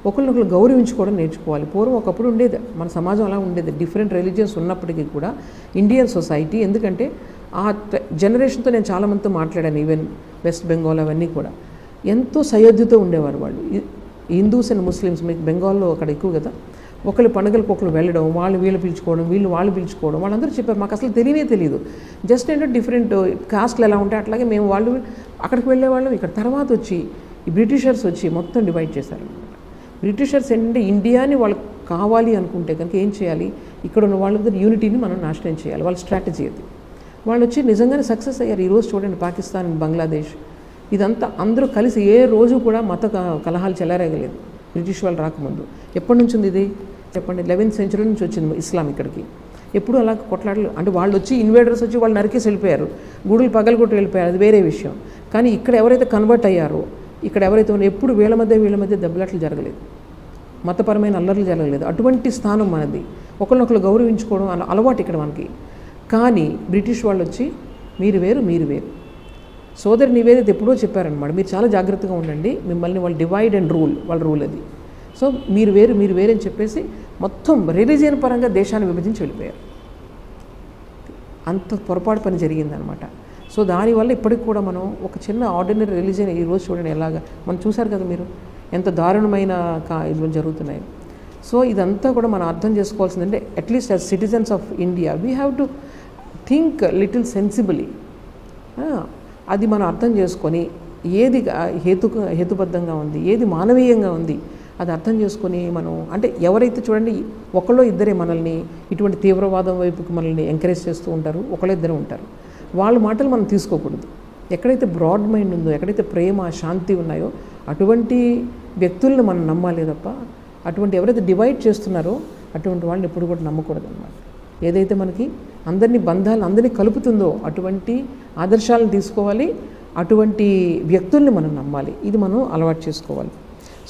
Speaker 1: ఒకరినొకరు గౌరవించుకోవడం నేర్చుకోవాలి. పూర్వం ఒకప్పుడు ఉండేది, మన సమాజం అలా ఉండేది, డిఫరెంట్ రిలీజియన్స్ ఉన్నప్పటికీ కూడా ఇండియన్ సొసైటీ. ఎందుకంటే ఆ జనరేషన్తో నేను చాలామందితో మాట్లాడాను, ఈవెన్ వెస్ట్ బెంగాల్ అవన్నీ కూడా ఎంతో సయోధ్యతో ఉండేవారు వాళ్ళు. హిందూస్ అండ్ ముస్లిమ్స్, మీకు బెంగాల్లో అక్కడ ఎక్కువ కదా, ఒకళ్ళు పండుగలకు ఒకళ్ళు వెళ్ళడం, వీళ్ళు పిలుచుకోవడం, వాళ్ళు పిలుచుకోవడం, వాళ్ళందరూ చెప్పారు మాకు అసలు తెలియదు. జస్ట్ ఏంటంటే డిఫరెంట్ కాస్ట్లు ఎలా ఉంటాయి అట్లాగే మేము వాళ్ళు అక్కడికి వెళ్ళేవాళ్ళం. ఇక్కడ తర్వాత వచ్చి ఈ బ్రిటిషర్స్ వచ్చి మొత్తం డివైడ్ చేశారు. బ్రిటిషర్స్ ఏంటంటే ఇండియాని వాళ్ళకి కావాలి అనుకుంటే కనుక ఏం చేయాలి, ఇక్కడ ఉన్న వాళ్ళందరూ యూనిటీని మనం నాశనం చేయాలి, వాళ్ళ స్ట్రాటజీ అది. వాళ్ళు వచ్చి నిజంగానే సక్సెస్ అయ్యారు. ఈరోజు చూడండి పాకిస్తాన్, బంగ్లాదేశ్, ఇదంతా అందరూ కలిసి ఏ రోజు కూడా మత కలహాలు చెలరేగలేదు బ్రిటిష్ వాళ్ళు రాకముందు. ఎప్పటి నుంచి ఉంది ఇది చెప్పండి? 11th century నుంచి వచ్చింది ఇస్లాం ఇక్కడికి. ఎప్పుడు అలా కొట్లాడలు అంటే వాళ్ళు వచ్చి ఇన్వేడర్స్ వచ్చి వాళ్ళు నరికేసి వెళ్ళిపోయారు, గుడులు పగలగొట్టి వెళ్ళిపోయారు, అది వేరే విషయం. కానీ ఇక్కడ ఎవరైతే కన్వర్ట్ అయ్యారో, ఇక్కడ ఎవరైతే ఎప్పుడు వీళ్ళ మధ్య దెబ్బలాట్లు జరగలేదు, మతపరమైన అల్లర్లు జరగలేదు. అటువంటి స్థానం మనది, ఒకరినొకరు గౌరవించుకోవడం అలవాటు ఇక్కడ మనకి. కానీ బ్రిటిష్ వాళ్ళు వచ్చి మీరు వేరు సోదరి నివేదిత ఎప్పుడో చెప్పారనమాట, మీరు చాలా జాగ్రత్తగా ఉండండి, మిమ్మల్ని వాళ్ళు డివైడ్ అండ్ రూల్, వాళ్ళ రూల్ అది. సో మీరు వేరు అని చెప్పేసి మొత్తం రిలీజియన్ పరంగా దేశాన్ని విభజించి వెళ్ళిపోయారు. అంత పొరపాటు పని జరిగిందనమాట. సో దానివల్ల ఇప్పటికి కూడా మనం ఒక చిన్న ఆర్డినరీ రిలీజియన్ ఈరోజు చూడండి ఎలాగా మనం చూశారు కదా మీరు, ఎంత దారుణమైన ఇది జరుగుతున్నాయి. సో ఇదంతా కూడా మనం అర్థం చేసుకోవాల్సిందంటే at least as citizens of India we have to think little sensibly. అది మనం అర్థం చేసుకొని ఏది హేతుబద్ధంగా ఉంది, ఏది మానవీయంగా ఉంది, అది అర్థం చేసుకొని మనం అంటే ఎవరైతే చూడండి ఒకళ్ళో ఇద్దరే మనల్ని ఇటువంటి తీవ్రవాదం వైపుకి మనల్ని ఎంకరేజ్ చేస్తూ ఉంటారు, ఒకళ్ళో ఇద్దరే ఉంటారు. వాళ్ళ మాటలు మనం తీసుకోకూడదు. ఎక్కడైతే బ్రాడ్ మైండ్ ఉందో, ఎక్కడైతే ప్రేమ శాంతి ఉన్నాయో అటువంటి వ్యక్తులను మనం నమ్మాలి తప్ప అటువంటి ఎవరైతే డివైడ్ చేస్తున్నారో అటువంటి వాళ్ళని ఎప్పుడు కూడా నమ్మకూడదు అన్నమాట. ఏదైతే మనకి అందరినీ బంధాలు అందరినీ కలుపుతుందో అటువంటి ఆదర్శాలను తీసుకోవాలి, అటువంటి వ్యక్తుల్ని మనం నమ్మాలి. ఇది మనం అలవాటు చేసుకోవాలి.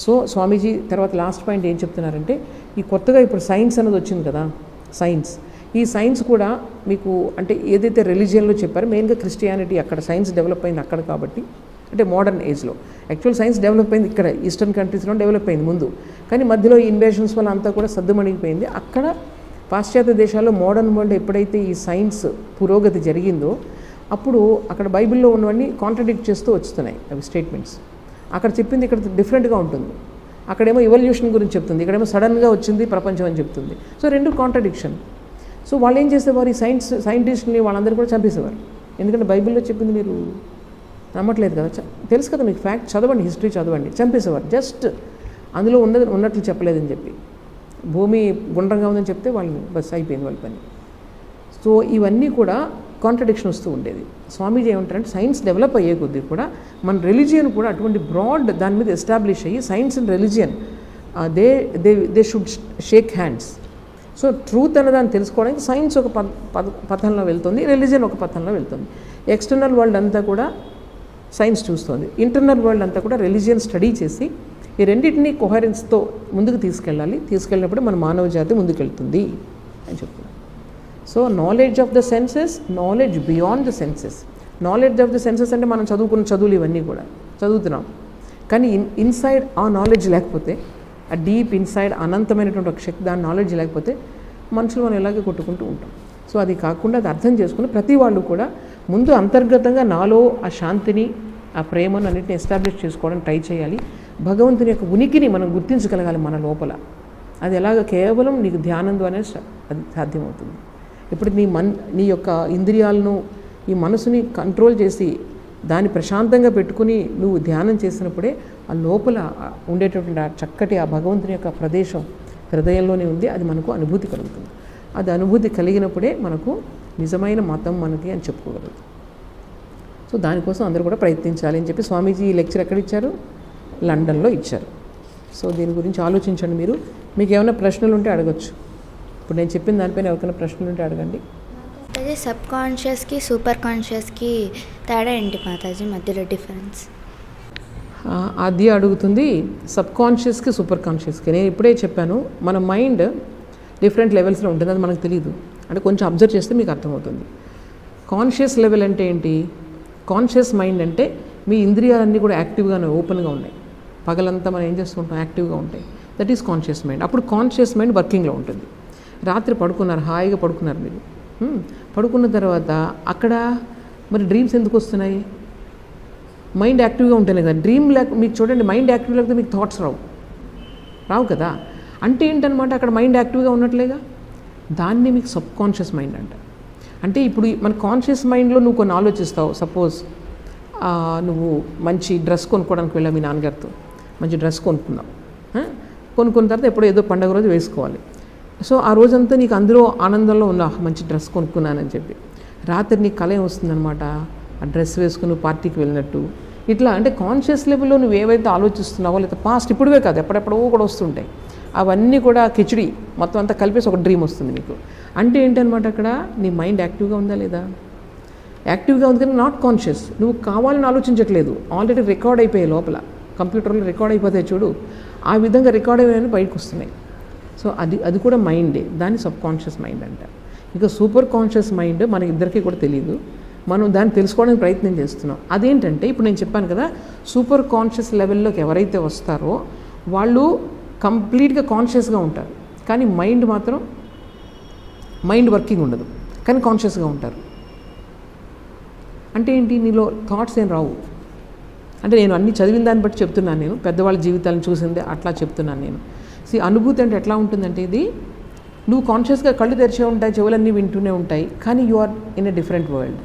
Speaker 1: సో స్వామీజీ తర్వాత లాస్ట్ పాయింట్ ఏం చెప్తున్నారంటే, ఈ కొత్తగా ఇప్పుడు సైన్స్ అనేది వచ్చింది కదా, ఈ సైన్స్ కూడా మీకు అంటే ఏదైతే రిలీజియన్లో చెప్పారో మెయిన్గా క్రిస్టియానిటీ అక్కడ సైన్స్ డెవలప్ అయింది అక్కడ కాబట్టి, అంటే మోడర్న్ ఏజ్లో యాక్చువల్ సైన్స్ డెవలప్ అయింది ఇక్కడ ఈస్టర్న్ కంట్రీస్లో డెవలప్ అయింది ముందు, కానీ మధ్యలో ఇన్వేషన్స్ వల్ల అంతా కూడా సద్దుమణిగిపోయింది. అక్కడ పాశ్చాత్య దేశాల్లో మోడర్న్ వరల్డ్ ఎప్పుడైతే ఈ సైన్స్ పురోగతి జరిగిందో అప్పుడు అక్కడ బైబిల్లో ఉన్నవన్నీ కాంట్రడిక్ట్ చేస్తూ వస్తున్నాయి అవి స్టేట్మెంట్స్. అక్కడ చెప్పింది ఇక్కడ డిఫరెంట్గా ఉంటుంది. అక్కడేమో ఎవల్యూషన్ గురించి చెప్తుంది, ఇక్కడేమో సడన్గా వచ్చింది ప్రపంచం అని చెప్తుంది. సో రెండు కాంట్రడిక్షన్. సో వాళ్ళు ఏం చేసేవారు, ఈ సైంటిస్ట్ని వాళ్ళందరూ కూడా చంపేసేవారు. ఎందుకంటే బైబిల్లో చెప్పింది మీరు నమ్మట్లేదు కదా, తెలుసు కదా మీకు, ఫ్యాక్ట్ చదవండి, హిస్టరీ చదవండి, చంపేసేవారు. జస్ట్ అందులో ఉన్నట్లు చెప్పలేదని చెప్పి, భూమి గుండ్రంగా ఉందని చెప్తే వాళ్ళని బస్ అయిపోయింది వాళ్ళ పని. సో ఇవన్నీ కూడా కాంట్రడిక్షన్ వస్తూ ఉండేది. స్వామీజీ ఏమంటారంటే సైన్స్ డెవలప్ అయ్యే కొద్దీ కూడా మన రిలీజియన్ కూడా అటువంటి బ్రాడ్ దాని మీద ఎస్టాబ్లిష్ అయ్యి science and religion they should shake hands. So truth అన్నదాన్ని తెలుసుకోవడానికి సైన్స్ ఒక పథంలో వెళ్తుంది, రిలీజియన్ ఒక పథంలో వెళ్తుంది. ఎక్స్టర్నల్ వరల్డ్ అంతా కూడా సైన్స్ చూస్తుంది, ఇంటర్నల్ వరల్డ్ అంతా కూడా రిలీజియన్ స్టడీ చేసి ఈ రెండింటినీ కొహరెన్స్తో ముందుకు తీసుకెళ్ళినప్పుడు మన మానవ జాతి ముందుకెళ్తుంది అని చెప్తున్నారు. So knowledge of the senses, knowledge beyond the senses. Knowledge of the senses అంటే మనం చదువుకున్న చదువులు ఇవన్నీ కూడా చదువుతున్నాం, కానీ ఇన్సైడ్ ఆ నాలెడ్జ్ లేకపోతే, ఆ డీప్ ఇన్సైడ్ అనంతమైనటువంటి ఒక శక్తి, దాని నాలెడ్జ్ లేకపోతే మనుషులు మనం ఇలాగే కొట్టుకుంటూ ఉంటాం. సో అది కాకుండా అది అర్థం చేసుకుని ప్రతి వాళ్ళు కూడా ముందు అంతర్గతంగా నాలో ఆ శాంతిని, ఆ ప్రేమను అన్నింటిని ఎస్టాబ్లిష్ చేసుకోవడానికి ట్రై చేయాలి. భగవంతుని యొక్క ఉనికిని మనం గుర్తించగలగాలి మన లోపల. అది ఎలాగ కేవలం నీకు ధ్యానం ద్వారానే అది సాధ్యమవుతుంది. ఇప్పుడు నీ యొక్క ఇంద్రియాలను, ఈ మనసుని కంట్రోల్ చేసి దాన్ని ప్రశాంతంగా పెట్టుకుని నువ్వు ధ్యానం చేసినప్పుడే ఆ లోపల ఉండేటటువంటి ఆ చక్కటి ఆ భగవంతుని యొక్క ప్రదేశం హృదయంలోనే ఉంది, అది మనకు అనుభూతి కలుగుతుంది. అది అనుభూతి కలిగినప్పుడే మనకు నిజమైన మతం మనకి అని చెప్పుకోగలదు. సో దానికోసం అందరూ కూడా ప్రయత్నించాలి అని చెప్పి స్వామీజీ ఈ లెక్చర్ ఎక్కడ ఇచ్చారు, లండన్లో ఇచ్చారు. సో దీని గురించి ఆలోచించండి. మీకు ఏమైనా ప్రశ్నలు ఉంటే అడగచ్చు. ఇప్పుడు నేను చెప్పిన దానిపైన ఎవరికైనా ప్రశ్నలు ఉంటే అడగండి.
Speaker 2: మాతాజీ, సబ్ కాన్షియస్కి సూపర్ కాన్షియస్కి తేడా ఏంటి మాతాజీ, మధ్యలో డిఫరెన్స్?
Speaker 1: అది అడుగుతుంది. సబ్ కాన్షియస్కి సూపర్ కాన్షియస్కి నేను ఇప్పుడే చెప్పాను, మన మైండ్ డిఫరెంట్ లెవెల్స్లో ఉంటుంది, అది మనకు తెలియదు. అంటే కొంచెం అబ్జర్వ్ చేస్తే మీకు అర్థమవుతుంది. కాన్షియస్ లెవెల్ అంటే ఏంటి, కాన్షియస్ మైండ్ అంటే మీ ఇంద్రియాలన్నీ కూడా యాక్టివ్గానే ఓపెన్గా ఉన్నాయి, పగలంతా మనం ఏం చేస్తుంటాం యాక్టివ్గా ఉంటాయి, దట్ ఈస్ కాన్షియస్ మైండ్. అప్పుడు కాన్షియస్ మైండ్ వర్కింగ్లో ఉంటుంది. రాత్రి పడుకున్నారు, హాయిగా పడుకున్నారు మీరు, పడుకున్న తర్వాత అక్కడ మరి డ్రీమ్స్ ఎందుకు వస్తున్నాయి, మైండ్ యాక్టివ్గా ఉంటేనే కదా. డ్రీమ్ మీకు చూడండి, మైండ్ యాక్టివ్ లేకపోతే మీకు థాట్స్ రావు కదా. అంటే ఏంటనమాట, అక్కడ మైండ్ యాక్టివ్గా ఉన్నట్లేగా, దాన్ని మీకు సబ్ కాన్షియస్ మైండ్ అంట. అంటే ఇప్పుడు మన కాన్షియస్ మైండ్లో నువ్వు కొన్ని ఆలోచిస్తావు. సపోజ్ నువ్వు మంచి డ్రెస్ కొనుక్కోవడానికి వెళ్ళావు, మీ నాన్నగారితో మంచి డ్రెస్ కొనుక్కున్నావు. కొనుక్కున్న తర్వాత ఎప్పుడో ఏదో పండుగ రోజు వేసుకోవాలి. సో ఆ రోజంతా నీకు అందులో ఆనందంలో ఉన్నా, మంచి డ్రెస్ కొనుక్కున్నానని చెప్పి. రాత్రి నీకు కళ వస్తుందన్నమాట, ఆ డ్రెస్ వేసుకుని పార్టీకి వెళ్ళినట్టు. ఇట్లా అంటే కాన్షియస్ లెవెల్లో నువ్వు ఏవైతే ఆలోచిస్తున్నావో, లేదా పాస్ట్ ఇప్పుడువే కాదు ఎప్పుడెప్పుడో కూడా వస్తుంటాయి, అవన్నీ కూడా కిచిడి మొత్తం అంతా కలిపేసి ఒక డ్రీమ్ వస్తుంది మీకు. అంటే ఏంటనమాట, అక్కడ నీ మైండ్ యాక్టివ్గా ఉందా లేదా, యాక్టివ్గా ఉంది కానీ నాట్ కాన్షియస్. నువ్వు కావాలని ఆలోచించట్లేదు, ఆల్రెడీ రికార్డ్ అయిపోయాయి లోపల, కంప్యూటర్లో రికార్డ్ అయిపోతాయి చూడు, ఆ విధంగా రికార్డ్ అయ్యాయని బయటకు వస్తున్నాయి. సో అది కూడా మైండే, దాన్ని సబ్ కాన్షియస్ మైండ్ అంటారు. ఇక సూపర్ కాన్షియస్ మైండ్ మనకి ఇద్దరికీ కూడా తెలియదు, మనం దాన్ని తెలుసుకోవడానికి ప్రయత్నం చేస్తున్నాం. అదేంటంటే ఇప్పుడు నేను చెప్పాను కదా, సూపర్ కాన్షియస్ లెవెల్లోకి ఎవరైతే వస్తారో వాళ్ళు కంప్లీట్గా కాన్షియస్గా ఉంటారు, కానీ మైండ్ మాత్రం మైండ్ వర్కింగ్ ఉండదు, కానీ కాన్షియస్గా ఉంటారు. అంటే ఏంటి, నీలో థాట్స్ ఏం రావు. అంటే నేను అన్ని చదివిన దాన్ని బట్టి చెప్తున్నాను, నేను పెద్దవాళ్ళ జీవితాలను చూసిందే అట్లా చెప్తున్నాను నేను. అనుభూతి అంటే ఎట్లా ఉంటుందంటే, ఇది నువ్వు కాన్షియస్గా కళ్ళు తెరిచే ఉంటాయి, చెవులన్నీ వింటూనే ఉంటాయి, కానీ you are in a different world.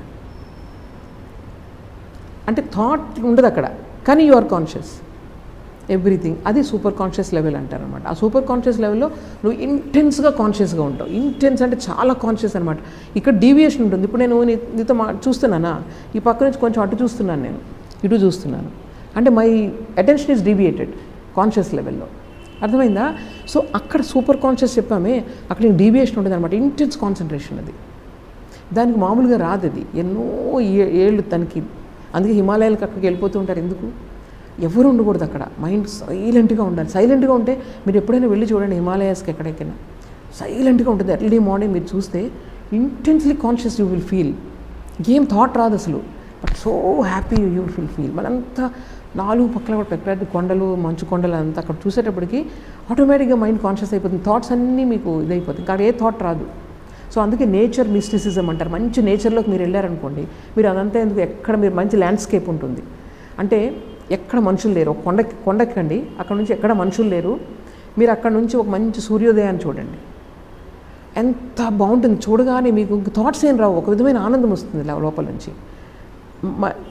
Speaker 1: అంటే థాట్ ఉండదు అక్కడ, కానీ యు ఆర్ కాన్షియస్. ఎవ్రీథింగ్. అది సూపర్ కాన్షియస్ లెవెల్ అంటారు అనమాట. ఆ సూపర్ కాన్షియస్ లెవెల్లో నువ్వు ఇంటెన్స్గా కాన్షియస్గా ఉంటావు. ఇంటెన్స్ అంటే చాలా కాన్షియస్ అనమాట. ఇక్కడ డీవియేషన్ ఉంటుంది. ఇప్పుడు నేను నీతో చూస్తున్నానా, ఈ పక్క నుంచి కొంచెం అటు చూస్తున్నాను, నేను ఇటు చూస్తున్నాను అంటే my attention is deviated conscious లెవెల్లో. అర్థమైందా? సో అక్కడ సూపర్ కాన్షియస్ చెప్పామే, అక్కడ నీకు డీవియేషన్ ఉంటుంది అనమాట. ఇంటెన్స్ కాన్సన్ట్రేషన్ అది. దానికి మామూలుగా రాదు, అది ఎన్నో ఏళ్ళు తనకి. అందుకే హిమాలయాలకు అక్కడికి వెళ్ళిపోతూ ఉంటారు. ఎందుకు? ఎవరు ఉండకూడదు అక్కడ, మైండ్ సైలెంట్గా ఉండాలి. సైలెంట్గా ఉంటే మీరు ఎప్పుడైనా వెళ్ళి చూడండి హిమాలయాస్కి ఎక్కడెక్కడైనా, సైలెంట్గా ఉంటుంది. ఎర్లీ మార్నింగ్ మీరు చూస్తే intensely conscious you will feel. ఏం థాట్ రాదు అసలు, but so happy you will feel. మనంతా 4 పక్కల కూడా పెద్ద పెద్ద కొండలు, మంచు కొండలు అంతా అక్కడ చూసేటప్పటికి ఆటోమేటిక్గా మైండ్ కాన్షియస్ అయిపోతుంది. థాట్స్ అన్నీ మీకు ఇదైపోతుంది, ఇక్కడ ఏ థాట్ రాదు. సో అందుకే నేచర్ మిస్టిసిజం అంటారు. మంచి నేచర్లోకి మీరు వెళ్ళారనుకోండి, మీరు అదంతా ఎందుకు, ఎక్కడ మీరు మంచి ల్యాండ్స్కేప్ ఉంటుంది అంటే ఎక్కడ మనుషులు లేరు. ఒక కొండెక్కండి, అక్కడ నుంచి ఎక్కడ మనుషులు లేరు. మీరు అక్కడ నుంచి ఒక మంచి సూర్యోదయాన్ని చూడండి, ఎంత బాగుంటుంది. చూడగానే మీకు థాట్స్ ఏం రావు, ఒక విధమైన ఆనందం వస్తుంది లోపల నుంచి.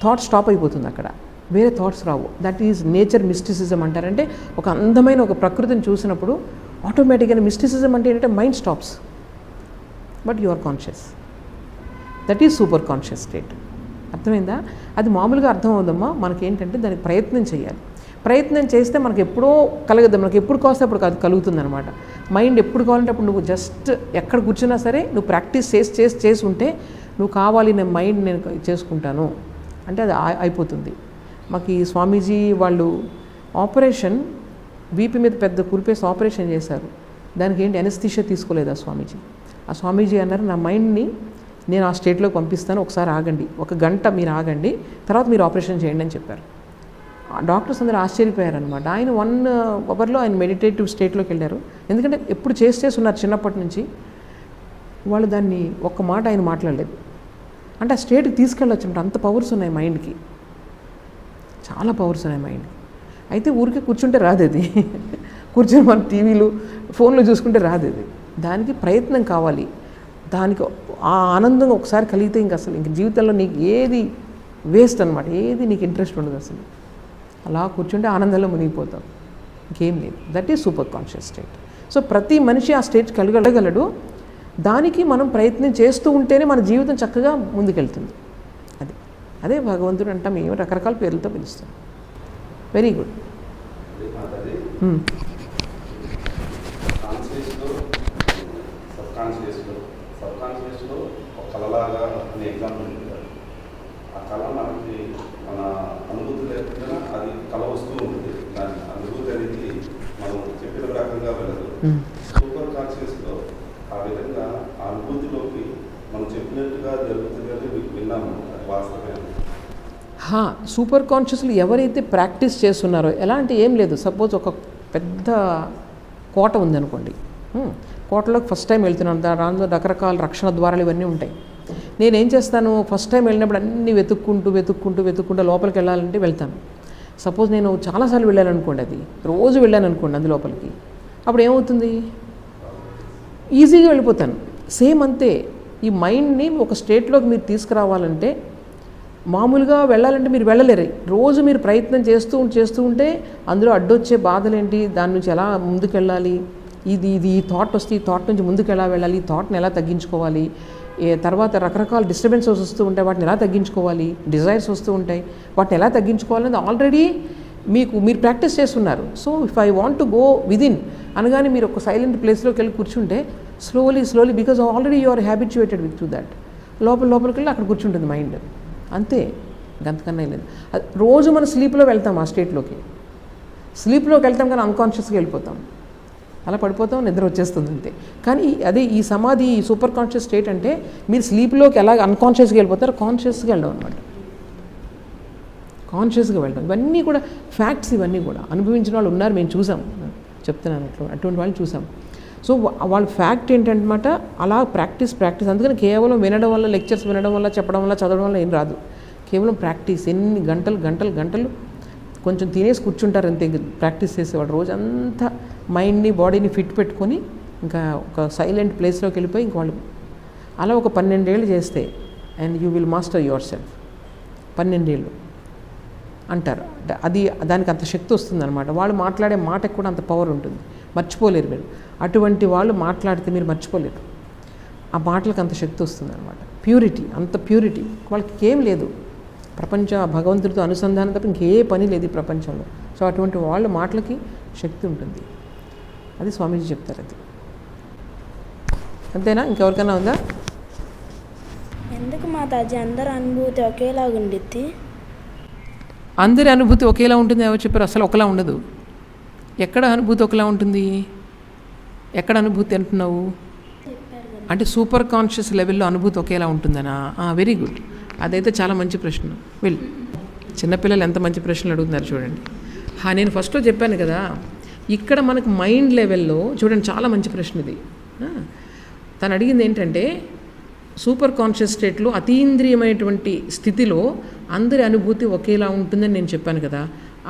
Speaker 1: థాట్ స్టాప్ అయిపోతుంది అక్కడ, వేరే థాట్స్ రావు. దట్ ఈజ్ నేచర్ మిస్టిసిజం అంటారంటే ఒక అందమైన ఒక ప్రకృతిని చూసినప్పుడు ఆటోమేటిక్గా మిస్టిసిజం అంటే ఏంటంటే mind stops, but you are conscious. That is super conscious state. అర్థమైందా? అది మామూలుగా అర్థం అవుదమ్మా. మనకేంటంటే దానికి ప్రయత్నం చేయాలి. ప్రయత్నం చేస్తే మనకు ఎప్పుడో కలగదు, మనకి ఎప్పుడు కాస్తే అప్పుడు అది కలుగుతుంది అనమాట. మైండ్ ఎప్పుడు కావాలంటే అప్పుడు నువ్వు జస్ట్ ఎక్కడ కూర్చున్నా సరే నువ్వు ప్రాక్టీస్ చేసి ఉంటే నువ్వు కావాలి నేను మైండ్ నేను చేసుకుంటాను అంటే అది అయిపోతుంది. మాకు ఈ స్వామీజీ వాళ్ళు ఆపరేషన్ వీపీ మీద పెద్ద కురిపేసి ఆపరేషన్ చేశారు. దానికి ఏంటి అనస్థీషియా తీసుకోలేదు ఆ స్వామీజీ. ఆ స్వామీజీ అన్నారు, నా మైండ్ని నేను ఆ స్టేట్లోకి పంపిస్తాను, ఒకసారి ఆగండి, 1 గంట మీరు ఆగండి, తర్వాత మీరు ఆపరేషన్ చేయండి అని చెప్పారు. డాక్టర్స్ అందరూ ఆశ్చర్యపోయారనమాట. ఆయన 1 అవర్లో ఆయన మెడిటేటివ్ స్టేట్లోకి వెళ్ళారు. ఎందుకంటే ఎప్పుడు చేసి ఉన్నారు చిన్నప్పటి నుంచి. వాళ్ళు దాన్ని ఒక్క మాట ఆయన మాట్లాడలేదు. అంటే ఆ స్టేట్కి తీసుకెళ్ళొచ్చు అంటే అంత పవర్స్ ఉన్నాయి మైండ్కి, చాలా పవర్స్ ఉన్నాయి మైండ్కి. అయితే ఊరికే కూర్చుంటే రాదు అది, కూర్చొని మన టీవీలు ఫోన్లో చూసుకుంటే రాదు అది. దానికి ప్రయత్నం కావాలి. దానికి ఆ ఆనందం ఒకసారి కలిగితే ఇంక జీవితంలో నీకు ఏది వేస్ట్ అనమాట, ఏది నీకు ఇంట్రెస్ట్ ఉండదు అసలు. అలా కూర్చుంటే ఆనందంలో మునిగిపోతాం, ఇంకేం లేదు. That is super conscious state. So ప్రతి మనిషి ఆ స్టేట్ కలగలగలడు. దానికి మనం ప్రయత్నం చేస్తూ ఉంటేనే మన జీవితం చక్కగా ముందుకెళ్తుంది. అదే భగవంతుడు అంటాం, మేము రకరకాల పేర్లతో పిలుస్తాం. Very good.
Speaker 3: సబ్కాన్షియస్లో ఒక కళలాగా కొన్ని ఎగ్జాంపుల్ ఉంటారు. ఆ కళ మనకి మన అనుభూతి లేకుండా అది కళ వస్తూ ఉంటుంది. దాని అనుభూతి అనేది మనం చెప్పిన రకంగా వెళ్ళదు. సూపర్ కాన్షియస్లో ఆ విధంగా ఆ అనుభూతిలోకి మనం చెప్పినట్టుగా జరుగుతుందని విన్నాము. అది వాస్తవమే.
Speaker 1: సూపర్ కాన్షియస్లు ఎవరైతే ప్రాక్టీస్ చేస్తున్నారో, ఎలా అంటే ఏం లేదు, సపోజ్ ఒక పెద్ద కోట ఉందనుకోండి, కోటలోకి ఫస్ట్ టైం వెళ్తున్నాను, దాంట్లో రకరకాల రక్షణ ద్వారాలు ఇవన్నీ ఉంటాయి. నేనేం చేస్తాను, ఫస్ట్ టైం వెళ్ళినప్పుడు అన్నీ వెతుక్కుంటూ లోపలికి వెళ్ళాలంటే వెళ్తాను. సపోజ్ నేను చాలాసార్లు వెళ్ళాను అనుకోండి, అది రోజు వెళ్ళాను అనుకోండి అందు లోపలికి, అప్పుడు ఏమవుతుంది, ఈజీగా వెళ్ళిపోతాను. సేమ్ అంతే, ఈ మైండ్ని ఒక స్టేట్లోకి మీరు తీసుకురావాలంటే మామూలుగా వెళ్ళాలంటే మీరు వెళ్ళలేరు. రోజు మీరు ప్రయత్నం చేస్తూ ఉంటే అందులో అడ్డొచ్చే బాధలేంటి, దాని నుంచి ఎలా ముందుకెళ్ళాలి, ఇది ఈ థాట్ వస్తే ఈ థాట్ నుంచి ముందుకు ఎలా వెళ్ళాలి, ఈ థాట్ని ఎలా తగ్గించుకోవాలి, తర్వాత రకరకాల డిస్టర్బెన్సెస్ వస్తూ ఉంటాయి, వాటిని ఎలా తగ్గించుకోవాలి, డిజైర్స్ వస్తూ ఉంటాయి, వాటిని ఎలా తగ్గించుకోవాలని ఆల్రెడీ మీరు ప్రాక్టీస్ చేస్తున్నారు. So if I want to go within అనగానే మీరు ఒక సైలెంట్ ప్లేస్లోకి వెళ్ళి కూర్చుంటే slowly because already you are habituated with to that, లోపలికి వెళ్ళి అక్కడ కూర్చుంటుంది మైండ్. అంతే, గంతకన్నా లేదు. రోజు మనం స్లీప్లో వెళ్తాం, ఆ స్టేట్లోకి స్లీప్లోకి వెళ్తాం, కానీ అన్కాన్షియస్గా వెళ్ళిపోతాం, అలా పడిపోతాం, నిద్ర వచ్చేస్తుంది అంతే. కానీ అదే ఈ సమాధి, ఈ సూపర్ కాన్షియస్ స్టేట్ అంటే మీరు స్లీప్లోకి ఎలా అన్కాన్షియస్గా వెళ్ళిపోతారు, కాన్షియస్గా వెళ్ళడం అనమాట. కాన్షియస్గా వెళ్ళడం, ఇవన్నీ కూడా ఫ్యాక్ట్స్, ఇవన్నీ కూడా అనుభవించిన వాళ్ళు ఉన్నారు, మేము చూసాం, చెప్తున్నాను అటువంటి వాళ్ళు చూసాం. సో వాళ్ళ ఫ్యాక్ట్ ఏంటంటమాట, అలా ప్రాక్టీస్. అందుకని కేవలం వినడం వల్ల, లెక్చర్స్ వినడం వల్ల, చెప్పడం వల్ల, చదవడం వల్ల ఏం రాదు. కేవలం ప్రాక్టీస్. ఎన్ని గంటలు కొంచెం తినేసి కూర్చుంటారు అంతే, ప్రాక్టీస్ చేసేవాడు రోజంతా మైండ్ని బాడీని ఫిట్ పెట్టుకొని ఇంకా ఒక సైలెంట్ ప్లేస్లోకి వెళ్ళిపోయి ఇంక వాళ్ళు అలా ఒక 12 ఏళ్ళు చేస్తే and you will master your self. 12 ఏళ్ళు అంటారు. అది దానికి అంత శక్తి వస్తుందన్నమాట. వాళ్ళు మాట్లాడే మాటకు కూడా అంత పవర్ ఉంటుంది, మర్చిపోలేరు మీరు. అటువంటి వాళ్ళు మాట్లాడితే మీరు మర్చిపోలేరు. ఆ మాటలకు అంత శక్తి వస్తుందన్నమాట. ప్యూరిటీ, అంత ప్యూరిటీ వాళ్ళకి ఏం లేదు. ప్రపంచ భగవంతుడితో అనుసంధానం తప్ప ఇంకే పని లేదు ఈ ప్రపంచంలో. సో అటువంటి వాళ్ళ మాటలకి శక్తి ఉంటుంది. అది స్వామీజీ చెప్తారు. అది అంతేనా? ఇంకెవరికైనా ఉందా?
Speaker 4: ఎందుకు మాతాజీ అందరి అనుభూతి ఒకేలాగా ఉండిద్ది?
Speaker 1: అందరి అనుభూతి ఒకేలా ఉంటుంది ఎవరు చెప్పారు? అసలు ఒకలా ఉండదు. ఎక్కడ అనుభూతి ఒకలా ఉంటుంది? ఎక్కడ అనుభూతి అంటున్నావు? అంటే సూపర్ కాన్షియస్ లెవెల్లో అనుభూతి ఒకేలా ఉంటుందనా? Very good. అదైతే చాలా మంచి ప్రశ్న. వెళ్ళి చిన్నపిల్లలు ఎంత మంచి ప్రశ్నలు అడుగుతున్నారు చూడండి. నేను ఫస్ట్లో చెప్పాను కదా, ఇక్కడ మనకు మైండ్ లెవెల్లో చూడండి, చాలా మంచి ప్రశ్న ఇది. తను అడిగింది ఏంటంటే, సూపర్ కాన్షియస్ స్టేట్లో అతీంద్రియమైనటువంటి స్థితిలో అందరి అనుభూతి ఒకేలా ఉంటుందని నేను చెప్పాను కదా,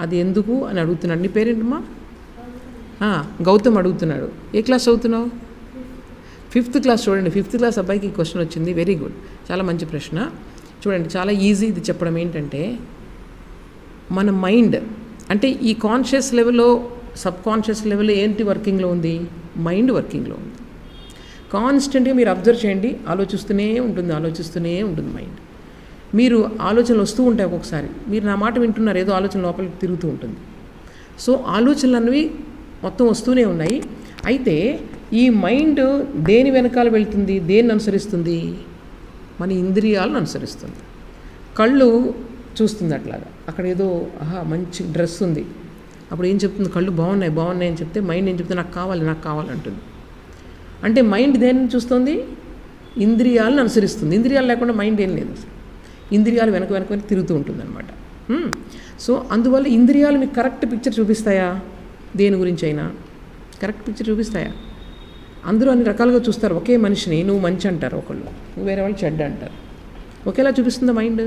Speaker 1: అది ఎందుకు అని అడుగుతున్నాడు. నీ పేరేంటమ్మా? గౌతమ్ అడుగుతున్నాడు. ఏ క్లాస్ చదువుతున్నావు? 5th class. చూడండి, 5th క్లాస్ అబ్బాయికి ఈ క్వశ్చన్ వచ్చింది. వెరీ గుడ్, చాలా మంచి ప్రశ్న. చూడండి, చాలా ఈజీ ఇది చెప్పడం. ఏంటంటే, మన మైండ్ అంటే ఈ కాన్షియస్ లెవెల్లో, సబ్ కాన్షియస్ లెవెల్లో ఏంటి వర్కింగ్లో ఉంది? మైండ్ వర్కింగ్లో ఉంది. కాన్స్టెంట్గా మీరు అబ్జర్వ్ చేయండి, ఆలోచిస్తూనే ఉంటుంది మైండ్. మీరు ఆలోచనలు వస్తూ ఉంటాయి ఒక్కొక్కసారి. మీరు నా మాట వింటున్నారు, ఏదో ఆలోచన లోపలికి తిరుగుతూ ఉంటుంది. సో ఆలోచనలు అన్నవి మొత్తం వస్తూనే ఉన్నాయి. అయితే ఈ మైండ్ దేని వెనకాల వెళ్తుంది? దేన్ని అనుసరిస్తుంది? మన ఇంద్రియాలను అనుసరిస్తుంది. కళ్ళు చూస్తుంది అట్లాగా. అక్కడ ఏదో మంచి డ్రెస్ ఉంది, అప్పుడు ఏం చెప్తుంది? కళ్ళు బాగున్నాయి అని చెప్తే మైండ్ ఏం చెప్తుంది? నాకు కావాలి అంటుంది. అంటే మైండ్ దేన్ని చూస్తుంది? ఇంద్రియాలను అనుసరిస్తుంది. ఇంద్రియాలు లేకుండా మైండ్ ఏం లేదు అసలు. ఇంద్రియాలు వెనక తిరుగుతూ ఉంటుంది అనమాట. సో అందువల్ల ఇంద్రియాలు మీకు కరెక్ట్ పిక్చర్ చూపిస్తాయా? దేని గురించి అయినా కరెక్ట్ పిక్చర్ చూపిస్తాయా? అందరూ అన్ని రకాలుగా చూస్తారు. ఒకే మనిషిని నువ్వు మంచి అంటారు ఒకళ్ళు, వేరే వాళ్ళు చెడ్డ అంటారు. ఒకేలా చూపిస్తుందా మైండ్?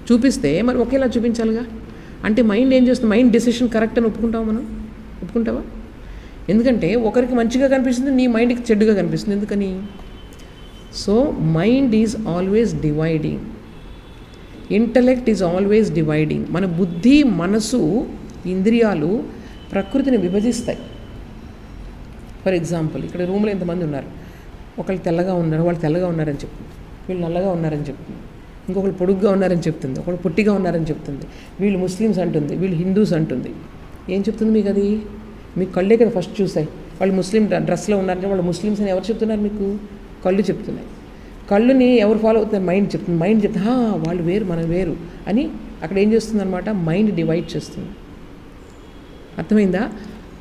Speaker 1: చూపిస్తే మరి ఒకేలా చూపించాలిగా. అంటే మైండ్ ఏం చేస్తుంది? మైండ్ డెసిషన్ కరెక్ట్ అని ఒప్పుకుంటావా? ఎందుకంటే ఒకరికి మంచిగా కనిపిస్తుంది, నీ మైండ్కి చెడ్డుగా కనిపిస్తుంది. ఎందుకని? So mind is always dividing, intellect is always dividing. మన బుద్ధి, మనసు, ఇంద్రియాలు ప్రకృతిని విభజిస్తాయి. ఫర్ ఎగ్జాంపుల్, ఇక్కడ రూమ్లో ఎంతమంది ఉన్నారు? ఒకళ్ళు తెల్లగా ఉన్నారు, వాళ్ళు తెల్లగా ఉన్నారని చెప్తుంది. వీళ్ళు నల్లగా ఉన్నారని చెప్తుంది. ఇంకొకళ్ళు పొడుగ్గా ఉన్నారని చెప్తుంది. ఒకళ్ళు పొట్టిగా ఉన్నారని చెప్తుంది. వీళ్ళు ముస్లిమ్స్ అంటుంది, వీళ్ళు హిందూస్ అంటుంది. ఏం చెప్తుంది మీకు? అది మీకు కళ్ళే కదా ఫస్ట్ చూసాయి. వాళ్ళు ముస్లిం డ్రెస్లో ఉన్నారంటే వాళ్ళు ముస్లిమ్స్ అని ఎవరు చెప్తున్నారు మీకు? కళ్ళు చెప్తున్నాయి. కళ్ళుని ఎవరు ఫాలో అవుతున్నారు? మైండ్ చెప్తుంది. మైండ్ చెప్తుంది వాళ్ళు వేరు, మనం వేరు అని. అక్కడ ఏం చేస్తుంది అనమాట? మైండ్ డివైడ్ చేస్తుంది. అర్థమైందా?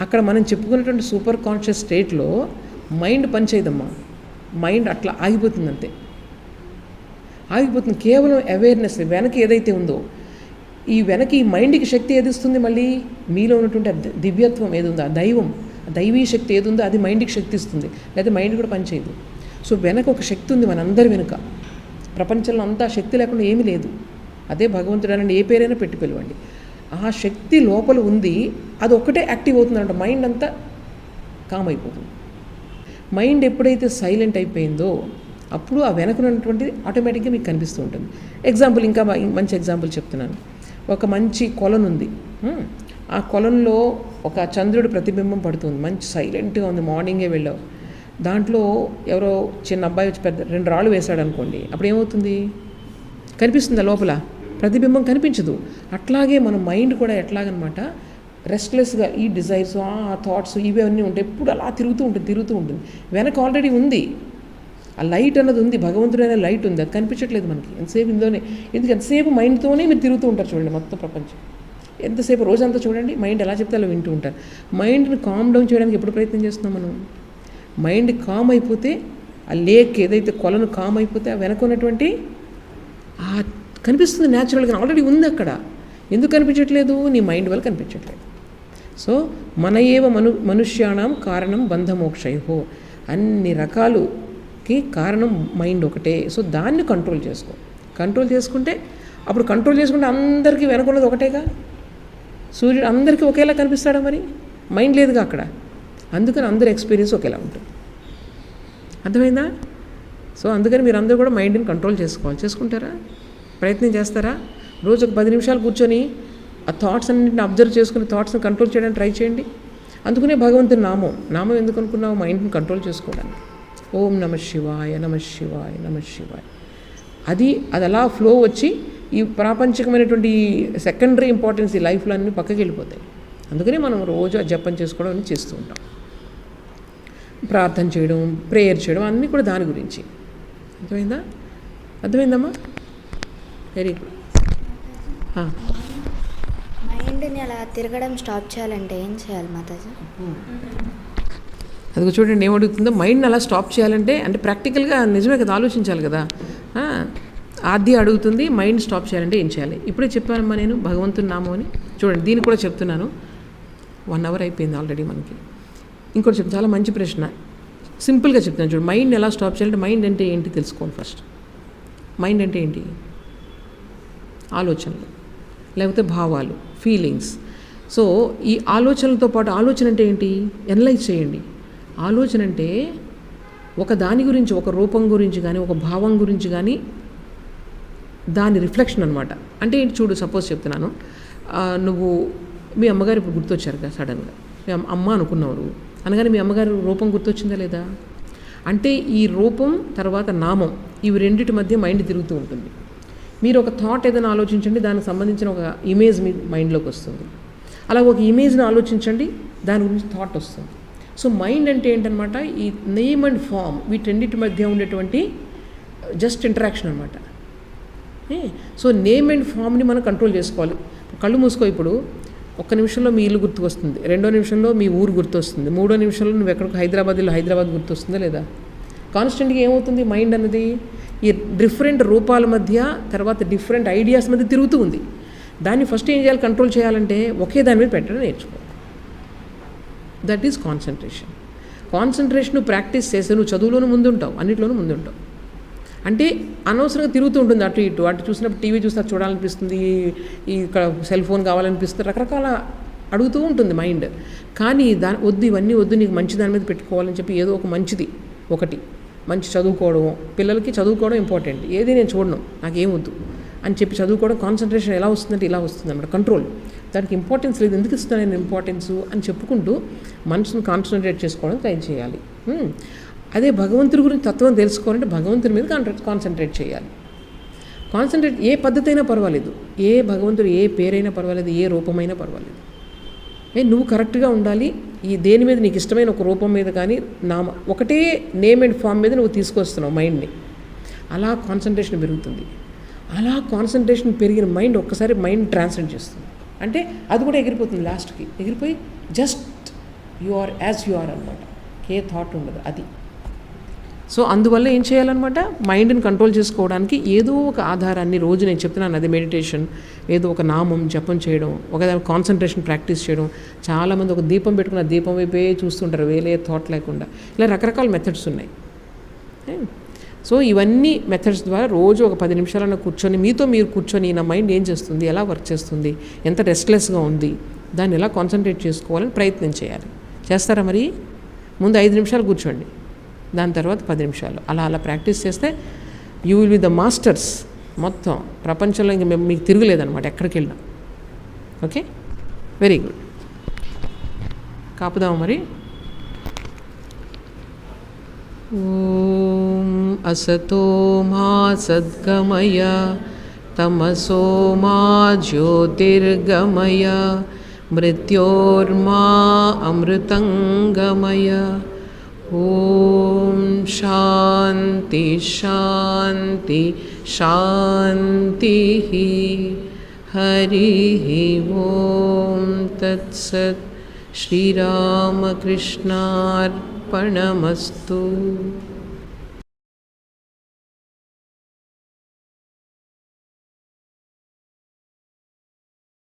Speaker 1: అక్కడ మనం చెప్పుకున్నటువంటి సూపర్ కాన్షియస్ స్టేట్లో మైండ్ పనిచేయదమ్మా. మైండ్ అట్లా ఆగిపోతుంది, అంతే ఆగిపోతుంది. కేవలం అవేర్నెస్ వెనక ఏదైతే ఉందో, ఈ వెనక ఈ మైండ్కి శక్తి ఏది ఇస్తుంది? మళ్ళీ మీలో ఉన్నటువంటి దివ్యత్వం ఏది ఉందో, ఆ దైవం, దైవీ శక్తి ఏది ఉందో అది మైండ్కి శక్తి ఇస్తుంది. లేకపోతే మైండ్ కూడా పనిచేయదు. సో వెనక ఒక శక్తి ఉంది మనందరి వెనుక. ప్రపంచంలో అంతా శక్తి లేకుండా ఏమీ లేదు. అదే భగవంతుడు అనండి, ఏ పేరైనా పెట్టి పిలవండి. ఆ శక్తి లోపల ఉంది, అది ఒక్కటే యాక్టివ్ అవుతుందంట. మైండ్ అంతా కామ్ అయిపోతుంది. మైండ్ ఎప్పుడైతే సైలెంట్ అయిపోయిందో అప్పుడు ఆ వెనకనున్నటువంటిది ఆటోమేటిక్గా మీకు కనిపిస్తూ ఉంటుంది. ఎగ్జాంపుల్, ఇంకా మంచి ఎగ్జాంపుల్ చెప్తున్నాను. ఒక మంచి కొలను ఉంది. ఆ కొలంలో ఒక చంద్రుడు ప్రతిబింబం పడుతుంది. మంచి సైలెంట్గా ఉంది. మార్నింగే వెళ్ళావు, దాంట్లో ఎవరో చిన్న అబ్బాయి వచ్చి 2 రాళ్ళు వేశాడు అనుకోండి, అప్పుడు ఏమవుతుంది? కనిపిస్తుందా లోపల? ప్రతిబింబం కనిపించదు. అట్లాగే మన మైండ్ కూడా ఎట్లాగనమాట, రెస్ట్లెస్గా ఈ డిజైర్స్, ఆ థాట్స్, ఇవన్నీ ఉంటాయి. ఎప్పుడు అలా తిరుగుతూ ఉంటుంది. వెనక ఆల్రెడీ ఉంది, ఆ లైట్ అన్నది ఉంది, భగవంతుడు అనే లైట్ ఉంది. అది కనిపించట్లేదు మనకి. ఎంతసేపు ఇందులోనే, ఎందుకు ఎంతసేపు మైండ్తోనే మీరు తిరుగుతూ ఉంటారు చూడండి. మొత్తం ప్రపంచం ఎంతసేపు, రోజంతా చూడండి, మైండ్ ఎలా చెప్తే అలా వింటూ ఉంటారు. మైండ్ని కామ్ డౌన్ చేయడానికి ఎప్పుడు ప్రయత్నం చేస్తున్నాం మనం? మైండ్ కామ్ అయిపోతే, ఆ లేక్ ఏదైతే కొలను కామ్ అయిపోతే, ఆ వెనక ఉన్నటువంటి కనిపిస్తుంది న్యాచురల్గా, ఆల్రెడీ ఉంది అక్కడ. ఎందుకు కనిపించట్లేదు? నీ మైండ్ వల్ల కనిపించట్లేదు. సో మన ఏవ మనుష్యాణం కారణం బంధమోక్షయో, అన్ని రకాలుకి కారణం మైండ్ ఒకటే. సో దాన్ని కంట్రోల్ చేసుకుంటే అప్పుడు కంట్రోల్ చేసుకుంటే అందరికీ వెనకున్నది ఒకటేగా. సూర్యుడు అందరికీ ఒకేలా కనిపిస్తాడా? మరి మైండ్ లేదుగా అక్కడ. అందుకని అందరి ఎక్స్పీరియన్స్ ఒకేలా ఉంటుంది. అర్థమైందా? సో అందుకని మీరు అందరూ కూడా మైండ్ని కంట్రోల్ చేసుకుంటారా? ప్రయత్నం చేస్తారా? రోజు ఒక 10 నిమిషాలు కూర్చొని ఆ థాట్స్ అన్నింటిని అబ్జర్వ్ చేసుకుని థాట్స్ని కంట్రోల్ చేయడానికి ట్రై చేయండి. అందుకనే భగవంతుని నామం ఎందుకు అనుకున్నావు? మైండ్ని కంట్రోల్ చేసుకోవడానికి. ఓం నమ శివాయ నమ శివాయ నమ శివాయ. అది అలా ఫ్లో వచ్చి ఈ ప్రాపంచికమైనటువంటి సెకండరీ ఇంపార్టెన్స్ ఈ లైఫ్లో అన్నీ పక్కకి వెళ్ళిపోతాయి. అందుకనే మనం రోజు ఆ జపం చేసుకోవడం అన్నీ చేస్తూ ఉంటాం. ప్రార్థన చేయడం, ప్రేయర్ చేయడం అన్నీ కూడా దాని గురించి. అర్థమైందమ్మా? Very good.
Speaker 2: మైండ్ని అలా తిరగడం స్టాప్ చేయాలంటే ఏం చేయాలి మాతాజీ?
Speaker 1: అదిగో చూడండి ఏమడుగుతుందో. మైండ్ని అలా స్టాప్ చేయాలంటే అంటే ప్రాక్టికల్గా నిజమే కదా, ఆలోచించాలి కదా. ఆది అడుగుతుంది మైండ్ స్టాప్ చేయాలంటే ఏం చేయాలి. ఇప్పుడే చెప్పానమ్మా నేను భగవంతుని నామం అని. చూడండి దీన్ని కూడా చెప్తున్నాను. 1 hour అయిపోయింది ఆల్రెడీ మనకి. ఇంకోటి చెప్తాను, చాలా మంచి ప్రశ్న. సింపుల్గా చెప్తాను చూడండి. మైండ్ ఎలా స్టాప్ చేయాలంటే మైండ్ అంటే ఏంటి తెలుసుకోండి ఫస్ట్. మైండ్ అంటే ఏంటి? ఆలోచనలు, లేకపోతే భావాలు, ఫీలింగ్స్. సో ఈ ఆలోచనలతో పాటు ఆలోచన అంటే ఏంటి ఎనలైజ్ చేయండి. ఆలోచన అంటే ఒక దాని గురించి, ఒక రూపం గురించి కానీ, ఒక భావం గురించి కానీ దాని రిఫ్లెక్షన్ అనమాట. అంటే ఏంటి చూడు, సపోజ్ చెప్తున్నాను, నువ్వు మీ అమ్మగారు ఇప్పుడు గుర్తొచ్చారు కదా సడన్గా. మీ అమ్మ అనుకున్నావు నువ్వు, అనగానే మీ అమ్మగారు రూపం గుర్తొచ్చిందా లేదా? అంటే ఈ రూపం తర్వాత నామం, ఇవి రెండింటి మధ్య మైండ్ తిరుగుతూ ఉంటుంది. మీరు ఒక థాట్ ఏదైనా ఆలోచించండి, దానికి సంబంధించిన ఒక ఇమేజ్ మీ మైండ్లోకి వస్తుంది. అలా ఒక ఇమేజ్ని ఆలోచించండి, దాని గురించి థాట్ వస్తుంది. సో మైండ్ అంటే ఏంటనమాట, ఈ నేమ్ అండ్ ఫామ్ వీటన్నిటి మధ్య ఉండేటువంటి జస్ట్ ఇంటరాక్షన్ అనమాట. సో నేమ్ అండ్ ఫామ్ని మనం కంట్రోల్ చేసుకోవాలి. కళ్ళు మూసుకో. ఇప్పుడు ఒక్క నిమిషంలో మీ ఇల్లు గుర్తుకొస్తుంది, 2వ నిమిషంలో మీ ఊరు గుర్తొస్తుంది, 3వ నిమిషంలో నువ్వు ఎక్కడికి హైదరాబాద్ గుర్తొస్తుందా లేదా? కాన్స్టెంట్గా ఏమవుతుంది మైండ్ అన్నది ఈ డిఫరెంట్ రూపాల మధ్య, తర్వాత డిఫరెంట్ ఐడియాస్ మధ్య తిరుగుతూ ఉంది. దాన్ని ఫస్ట్ ఏం చేయాలి? కంట్రోల్ చేయాలంటే ఒకే దాని మీద పెట్టడం నేర్చుకో. That is concentration. Concentration practice చేస్తే నువ్వు చదువులోనూ ముందుంటావు, అన్నింటిలోనూ ముందుంటావు. అంటే అనవసరంగా తిరుగుతూ ఉంటుంది అటు ఇటు. అటు చూసినప్పుడు టీవీ చూస్తే చూడాలనిపిస్తుంది, ఇక్కడ సెల్ ఫోన్ కావాలనిపిస్తుంది, రకరకాల అడుగుతూ ఉంటుంది మైండ్. కానీ వద్దు, ఇవన్నీ వద్దు, నీకు మంచి దాని మీద పెట్టుకోవాలని చెప్పి ఏదో ఒక మంచిది, ఒకటి మంచి చదువుకోవడం. పిల్లలకి చదువుకోవడం ఇంపార్టెంట్. ఏది నేను చూడను, నాకేమొద్దు అని చెప్పి చదువుకోవడం. కాన్సన్ట్రేషన్ ఎలా వస్తుందంటే ఇలా వస్తుంది అన్నమాట, కంట్రోల్. దానికి ఇంపార్టెన్స్ లేదు, ఎందుకు ఇస్తాను నేను ఇంపార్టెన్స్ అని చెప్పుకుంటూ మనసును కాన్సన్ట్రేట్ చేసుకోవడం ట్రై చేయాలి. అదే భగవంతుడి గురించి తత్వం తెలుసుకోవాలంటే భగవంతుడి మీద కాన్సన్ట్రేట్ చేయాలి. కాన్సన్ట్రేట్ ఏ పద్ధతి అయినా పర్వాలేదు, ఏ భగవంతుడు ఏ పేరైనా పర్వాలేదు, ఏ రూపమైనా పర్వాలేదు. నువ్వు కరెక్ట్గా ఉండాలి. ఈ దేని మీద నీకు ఇష్టమైన ఒక రూపం మీద కానీ ఒకటే నేమ్ అండ్ ఫామ్ మీద నువ్వు తీసుకొస్తున్నావు మైండ్ని. అలా కాన్సన్ట్రేషన్ పెరుగుతుంది. అలా కాన్సన్ట్రేషన్ పెరిగిన మైండ్ ఒక్కసారి మైండ్ ట్రాన్స్లేట్ చేస్తుంది. అంటే అది కూడా ఎగిరిపోతుంది, లాస్ట్కి ఎగిరిపోయి just you are as you are అనమాట. ఏ థాట్ ఉండదు అది. సో అందువల్ల ఏం చేయాలన్నమాట, మైండ్ని కంట్రోల్ చేసుకోవడానికి ఏదో ఒక ఆధారాన్ని రోజు నేను చెప్తున్నాను, అదే మెడిటేషన్, ఏదో ఒక నామం జపం చేయడం, ఒక కాన్సన్ట్రేషన్ ప్రాక్టీస్ చేయడం. చాలామంది ఒక దీపం పెట్టుకున్న దీపం వైపే చూస్తుంటారు, వేరే థాట్ లేకుండా. ఇలా రకరకాల మెథడ్స్ ఉన్నాయి. సో ఇవన్నీ మెథడ్స్ ద్వారా రోజు ఒక 10 నిమిషాలన్న కూర్చొని మీతో మీరు కూర్చొని నా మైండ్ ఏం చేస్తుంది, ఎలా వర్క్ చేస్తుంది, ఎంత రెస్ట్లెస్గా ఉంది, దాన్ని ఎలా కాన్సన్ట్రేట్ చేసుకోవాలని ప్రయత్నం చేయాలి. చేస్తారా మరి? ముందు 5 నిమిషాలు కూర్చోండి, దాని తర్వాత 10 నిమిషాలు. అలా ప్రాక్టీస్ చేస్తే you will be the masters. మొత్తం ప్రపంచంలో ఇంక మీకు తిరగలేదన్నమాట ఎక్కడికి వెళ్ళినా. Okay, very good. కాపుదాము మరి. ఓం అసతో మా సద్గమయ తమసో మా జ్యోతిర్గమయ మృత్యోర్మా అమృతంగమయ. ఓం శాంతి శాంతి శాంతి. హరి ఓం తత్సత్. శ్రీరామకృష్ణార్పణమస్తు.